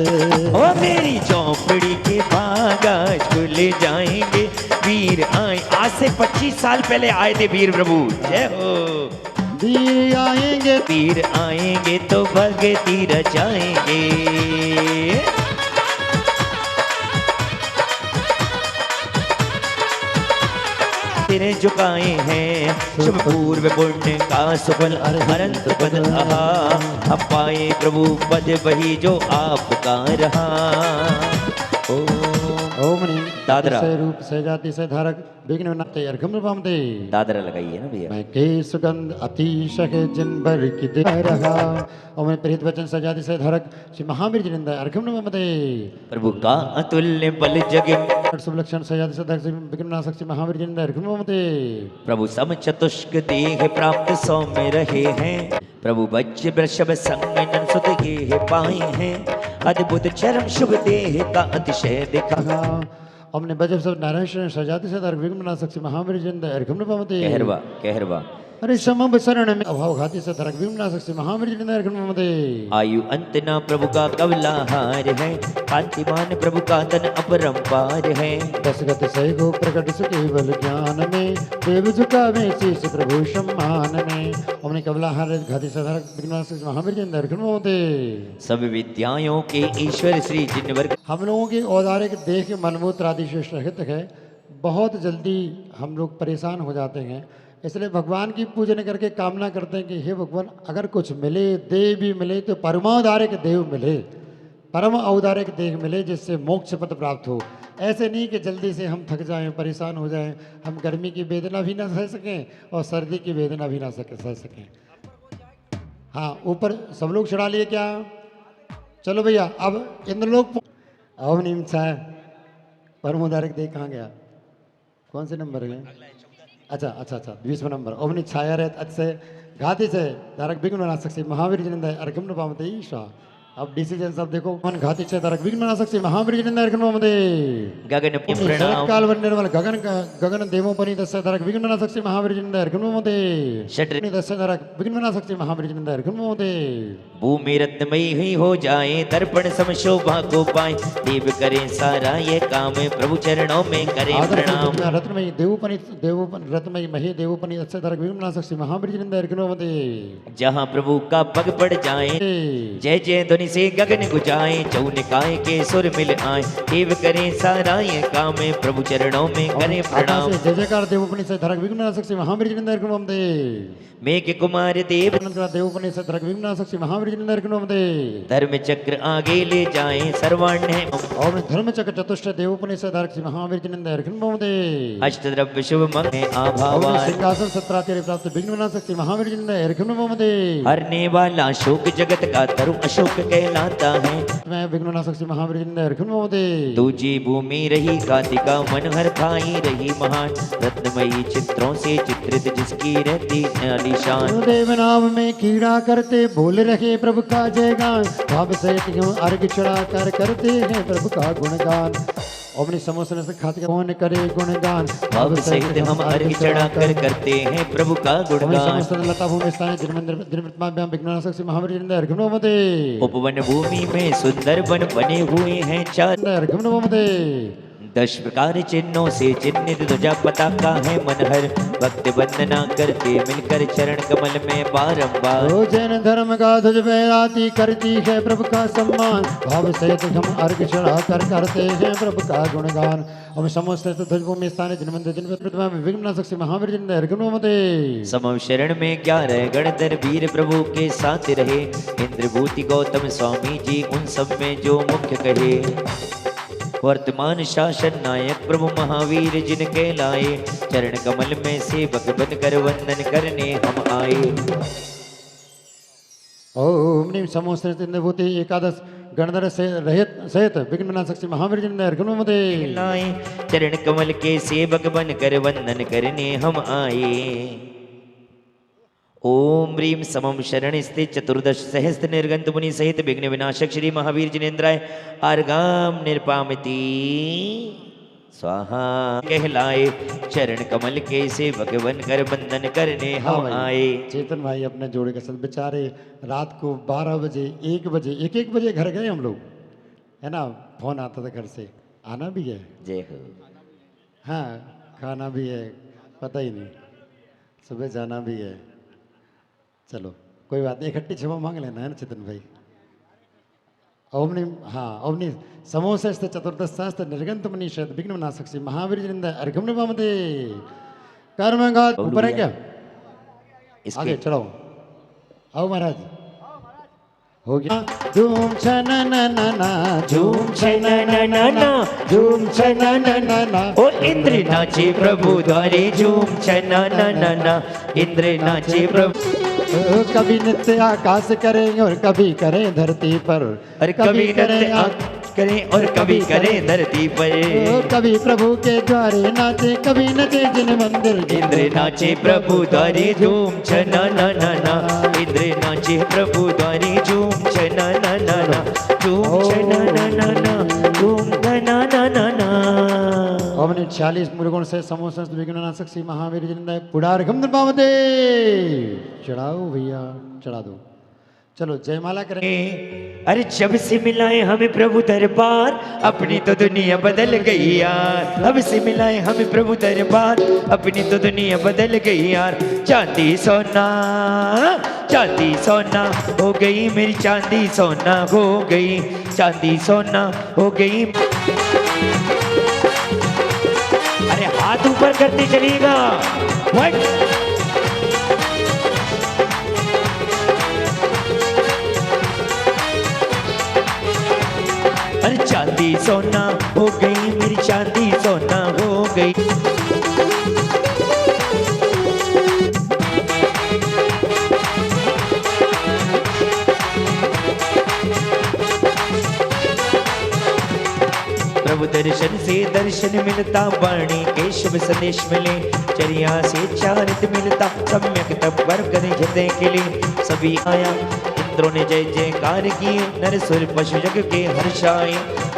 ओ मेरी चौपड़ी के भाग आज खुल जाएंगे वीर आए। आज से 25 साल पहले आए थे वीर प्रभु। जय हो। वीर आएंगे वीर आएंगे तो भगती रचाएंगे। सिरे झुकाए हैं शुभ पूर्व पुण्य का सुफल अनंत पद आहा। अब पाए प्रभु पद वही जो आपका रहा। ओमनी दादरा। से रूप से जाति से धारक विघ्न विनाशक अर्घम नमते। दादरा लगाइए ना भैया। मैं के सुगंध अतिशय जिन भर की दे रहा और मैं प्रीत वचन सजाति से धारक श्री महावीर जिनंद अर्घम नमते। प्रभु का अतुल्य बल जगे शुभ लक्षण सजाति से धारक श्री विघ्न विनाशक श्री महावीर जिनंद अर्घम नमते। प्रभु सम चतुष्क देह प्राप्त सौ में रहे हैं। प्रभु बच्चे वृषभ संगन सुत गेह पाए हैं। अद्भुत चरम शुभ देह का अतिशय दिखा। हमने बजब सब नारायण सजाति से धारक विघ्न विनाशक श्री महावीर जिनंद अर्घम नमते। कहरवा कहरवा अरे समम शरण में अभाव घाती से धारक विघ्न विनाशक श्री महावीर जिनंद अर्घम नमते। आयु अंत ना प्रभु का कवलाहार है। कांतिमान प्रभु का तन अपरंपार है। दशगत सही गो प्रकट से केवल ज्ञान में देव झुकावे शीश प्रभु सम्मान में। हमने कवलाहार घाती से धारक विघ्न विनाशक श्री महावीर जिनंद अर्घम नमते। सब विद्याओं के ईश्वर श्री जिनवर हम लोगों के औदारिक देह के मनमूत्र आदि शेष रहित है। बहुत जल्दी हम लोग परेशान हो जाते हैं, इसलिए भगवान की पूजन करके कामना करते हैं कि हे भगवान अगर कुछ मिले देह भी मिले तो परमौदारिक देव मिले, परम औदारिक देह मिले जिससे मोक्ष पद प्राप्त हो। ऐसे नहीं कि जल्दी से हम थक जाएं परेशान हो जाएं, हम गर्मी की वेदना भी ना सह सकें और सर्दी की वेदना भी ना सह सकें। हाँ ऊपर सब लोग चढ़ा लिए क्या? चलो भैया अब इंद्रलोक अब नीम साहब परमोदारिक देह कहाँ गया? कौन से नंबर है? अच्छा अच्छा अच्छा 20वां नंबर। ओमनी छाया रहत अच्छे घाती से धारक विघ्न विनाशक श्री महावीर जिनंद अर्घम नमते ईशा। अब डिसीजन सब देखो मन घाती से धारक विघ्न विनाशक श्री महावीर जिनंद अर्घम नमते। गगन प्रणाम काल वन निर्मल गगन गगन देवों परि दस्य धारक विघ्न विनाशक श्री महावीर जिनंद अर्घम नमते। षट् दस्य धारक विघ्न विनाशक श्री महावीर जिनंद अर्घम नमते। भूमि रत्नमयी ही हो जाए दर्पण सम शोभा को पाए। देव करें सारा ये काम प्रभु चरणों में करें प्रणाम। रत्नमयी देवोपनि रत्नमयी मही देवोपनि दस्य धारक विघ्न विनाशक श्री महावीर जिनंद अर्घम नमते। जहाँ प्रभु का पग पड़ जाए जय जय ध्वनि से गगन गुजाए। चौनिकाय के सुर मिल आए देव करें सारा ये काम प्रभु चरणों में करें प्रणाम। जय जयकार देवोपनि से धारक विघ्न विनाशक श्री महावीर जिनंद अर्घम नमते। मेघ कुमार देव देवोपनि से धारक विघ्न विनाशक श्री महावीर जिनंद अर्घम नमते। धर्म चक्र आगे ले जाए सर्वाण्य और धर्म चक्र चतुष्ट देवोपनि से धारक श्री महावीर जिनंद अर्घम नमते। अष्टद्रव्य शुभ मंगल आभावा सिंहासन सत्राचार्य प्राप्त विघ्न विनाशक श्री महावीर जिनंद अर्घम नमते। हरने वाला शोक जगत का तरु अशोक कहलाता है। मैं विघ्ननाशक श्री महावीर जिंदे दूजी भूमि रही कातिका मन हर खाई रही महान, रत्नमयी चित्रों से चित्रित जिसकी रहती आलीशान। देव नाम में कीड़ा करते बोल रहे प्रभु का जयगान, भाव से अर्घ चढ़ा कर करते हैं प्रभु का गुणगान। अपनी समोसन से खाते कौन करे गुणगान, भाव सहित हम अर्घ चढ़ा कर करते हैं प्रभु का गुणगान। लता भूमि स्थान विघ्ननाशक श्री महावीर जिंदे उपवन भूमि में सुंदर वन बने हुए हैं चार, दश प्रकार चिन्हों से चिन्हित ध्वजा पताका है मनहर, भक्त वंदना करते मिलकर चरण कमल में बारंबार। जैन धर्म का ध्वज फहराती करती है प्रभु का सम्मान, भाव सहित हम अर्घ चढ़ा कर करते हैं प्रभु का गुणगान। हम समस्त ध्वजभूमि स्थान विघ्ननाशक श्री महावीर जिंदे समम शरण में 11 गणधर वीर प्रभु के साथ रहे, इंद्रभूति गौतम स्वामी जी उन सब में जो मुख्य कहे। वर्तमान शासन नायक प्रभु महावीर जिनके लाए, चरण कमल में सेवक बनकर वंदन करने हम आए। ओम नीम समोस्त इंद्रभूति एकादश गणधर से रहित सहित विघ्ननाशक श्री महावीर जिंदे लाए, चरण कमल के सेवक बनकर वंदन करने हम आए। ओम ह्रीम समम शरण स्थित चतुर्दश सहस्त्र निर्गंत मुनि सहित विघ्न विनाशक श्री महावीर जिनेन्द्राय आर्गाम निर्पामिति स्वाहा कहलाए, चरण कमल के सेवक बनकर वंदन करने हम आए। चेतन भाई अपने जोड़े के साथ बेचारे रात को 12 बजे 1 बजे 1-1 बजे घर गए हम लोग, है ना। फोन आता था घर से, आना भी है, जय हो, हाँ खाना भी है, पता ही नहीं, सुबह जाना भी है। चलो कोई बात नहीं, इकट्ठी क्षमा मांग लेना है ना चेतन भाई। ओमनी हाँ ओमनी समोसे चतुर्दश शास्त्र निर्गंत मनीषद विघ्न विनाशक श्री महावीर जिंदा अर्घम निभामते कर्मघात ऊपर है क्या, आगे चढ़ाओ, आओ महाराज हो गया। धूम छनननना झूम छनननना झूम छनननना, ओ इंद्र नाचे प्रभु द्वारे झूम छनननना, इंद्र नाचे प्रभु। कभी नृत्य आकाश करें और कभी करें धरती पर, और कभी नृत्य करें और कभी करें धरती पर। कभी प्रभु के द्वारे नाचे कभी नचे जिन मंदिर। इंद्र नाचे प्रभु द्वारे झूम छनननना, इंद्र नाचे प्रभु द्वारे झूम छनननना, झूम छनननना झूम छनननना। हमने 46 मुर्गों से समोसन विघ्ननाशक श्री महावीर जिंदा पुडार गम निर्मावते चढ़ाओ भैया, चढ़ा दो। चलो जयमाला करें। अरे जब से मिलाए हमें प्रभु दरबार, अपनी तो दुनिया बदल गई यार। अब से मिलाए हमें प्रभु दरबार, अपनी तो दुनिया बदल गई यार। चांदी सोना चांदी सोना हो गई मेरी, चांदी सोना हो गई, चांदी सोना हो गई। अरे हाथ ऊपर करते चलिएगा। अरे चांदी सोना हो गई मेरी, चांदी सोना हो गई। प्रभु दर्शन से दर्शन मिलता, वाणी के शुभ संदेश मिले, चर्या से चारित मिलता, सम्यक तब वर्ग हृदय के लिए सभी आया। इंद्रों ने जय जयकार किए, नर सुर पशु जग के हर्षाए।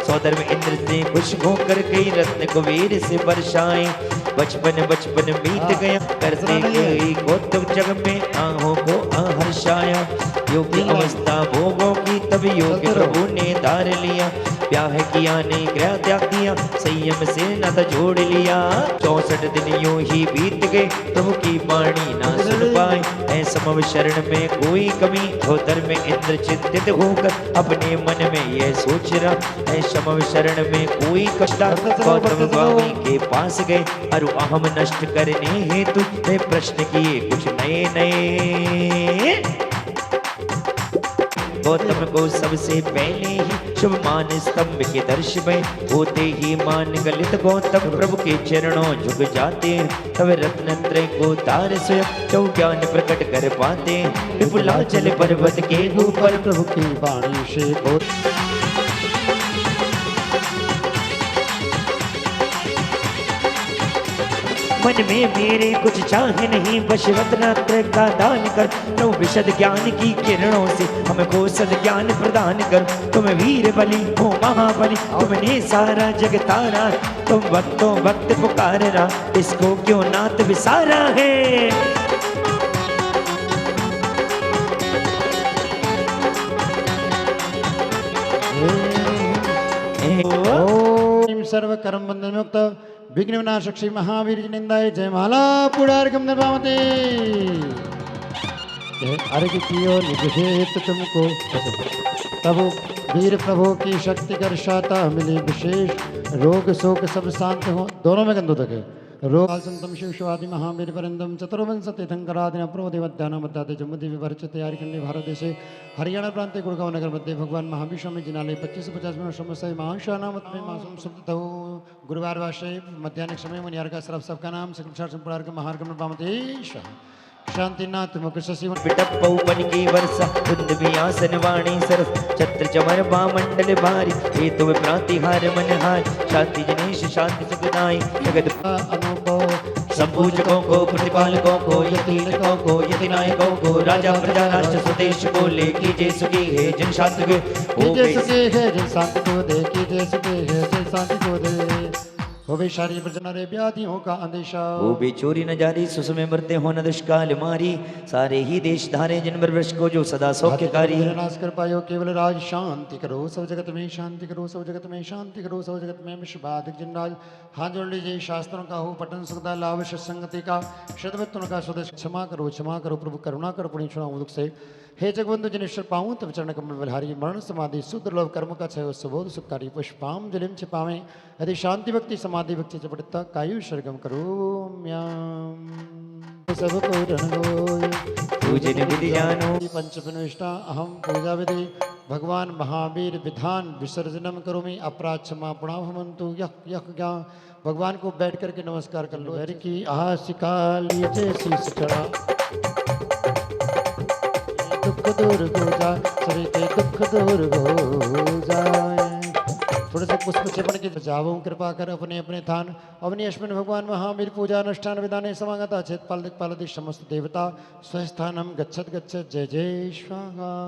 सौदर में इंद्र से खुश होकर कई रत्न कुबेर से वर्षाए। बचपन बचपन बीत गया, करते गई गौतम जग में आहों को आहर्षाया। योगी अवस्था भोगों की, तब योगी प्रभु ने धार लिया। ब्याह किया नहीं ग्रह त्याग दिया, संयम से नाता जोड़ लिया। 64 दिन यूं ही बीत गए, प्रभु की वाणी ना सुन पाए। ऐसा समव शरण में कोई कमी, धोतर में इंद्र चिंतित होकर अपने मन में यह सोच रहा है, समव शरण में कोई कष्ट। गौतम स्वामी के पास गए, अरु अहम नष्ट करने हेतु वे प्रश्न किए कुछ नए नए। गौतम को सबसे पहले ही शुभ मान स्तंभ के दर्श में होते ही मान गलित गौतम प्रभु के चरणों झुक जाते हैं। तब रत्नत्रय को तार स्वयं जो ज्ञान प्रकट कर पाते हैं। विपुलाचल पर्वत के ऊपर प्रभु की वाणी से बोल। मन में मेरे कुछ चाहे नहीं, बस रत्नत्रय का दान कर। प्रभु विशद ज्ञान की किरणों से हमें को सद ज्ञान प्रदान कर। तुम वीर बलि हो महाबली, तुमने सारा जग तारा। तुम भक्तों भक्त पुकारना, इसको क्यों नाथ विसारा है। ओम सर्व कर्म बंधन मुक्त विघ्न विनाशक श्री महावीर जी निंदाय जय माला पुडारगम निर्वामते। अर्घ कियो निगहेत तुमको तब वीर प्रभु की शक्ति कर शाता मिली विशेष। रोग शोक सब शांत हो। दोनों में गंदो तक रोग संतम शिव शिवादि महावीर परंदम चतुर्वंश तीर्थंकरादिन प्रवदेवद्यान मध्याते जम्मुदी विभर्चते आर्यखंडे भारत देशे हरियाणा प्रांते गुड़गांव नगर मध्य भगवान महाविष्णु में जिनालय 2550 में समस्या महाशानामत में मासूम शुद्ध हो। गुरुवार वाशे मध्याह्न समय मुनियार का सरफ सबका नाम सकलचार संपुरार के महार्गम बामतेश शांतिनाथ मुख शशि पिटप्पौ बन की वर्षा कुंद आसन वाणी सरस छत्र चमर बामंडल भारी हे तुम प्रातिहार मनहार शांति जनेश शांति सुखदाई जगत अनुभव संपूजकों को प्रतिपालकों को यतिनकों को यतिनायकों को राजा प्रजा राष्ट्र स्वदेश को ले कीजिए सुखी है जन शांति के कीजिए सुखी है जन शांति को दे। कीजिए सुखी है जन शांति को दे। हो बे शारीर प्रजनरे व्याधियों का अंदेशा। वो बेचोरी न जारी सुसमय मरते हो न दुष्काल मारी। सारे ही देश धारे जिनवर वृक्ष को जो सदा सौख्यकारी। नाश कर पायो केवल राज शांति करो सब जगत में शांति करो सब जगत में शांति करो सब जगत में विश्वाधिक जिनराज। हाथ जोड़ लीजिए शास्त्रों का हो पठन सुखदा लाभ संगति का शतवत्तों का स्वदेश। क्षमा करो प्रभु करुणा करो पुण्य छुड़ाऊं दुख से। हे जगबंधु जिनेश्वर पाऊँ तब चरण कमल बलहारी मरण समाधि शुद्ध लोभ कर्म का क्षय सुबोध सुखकारी पुष्पाम जलिम छिपावे यदि शांति भक्ति समाधि भक्ति चपड़ता कायु सर्गम करो म्याम सब पूजन विधि जानो पंचपनिष्ठा अहम पूजा विधि भगवान महावीर विधान विसर्जनम करोमि अपराध क्षमा पुणाभमंतु यह यह ज्ञान। भगवान को बैठ करके नमस्कार कर लो। हरि की आशिका लीजिए शीश चढ़ा दुख दूर हो जाए सभी के दुख दूर हो जाए। थोड़े से पुष्प चेपन की बचावों कृपा कर अपने अपने थान अपनी अश्विन भगवान महावीर पूजा अनुष्ठान विधाने समागता चेत पाल दिक्पाल समस्त देवता स्वस्थानम गच्छत गच्छत जय जय स्वाहा।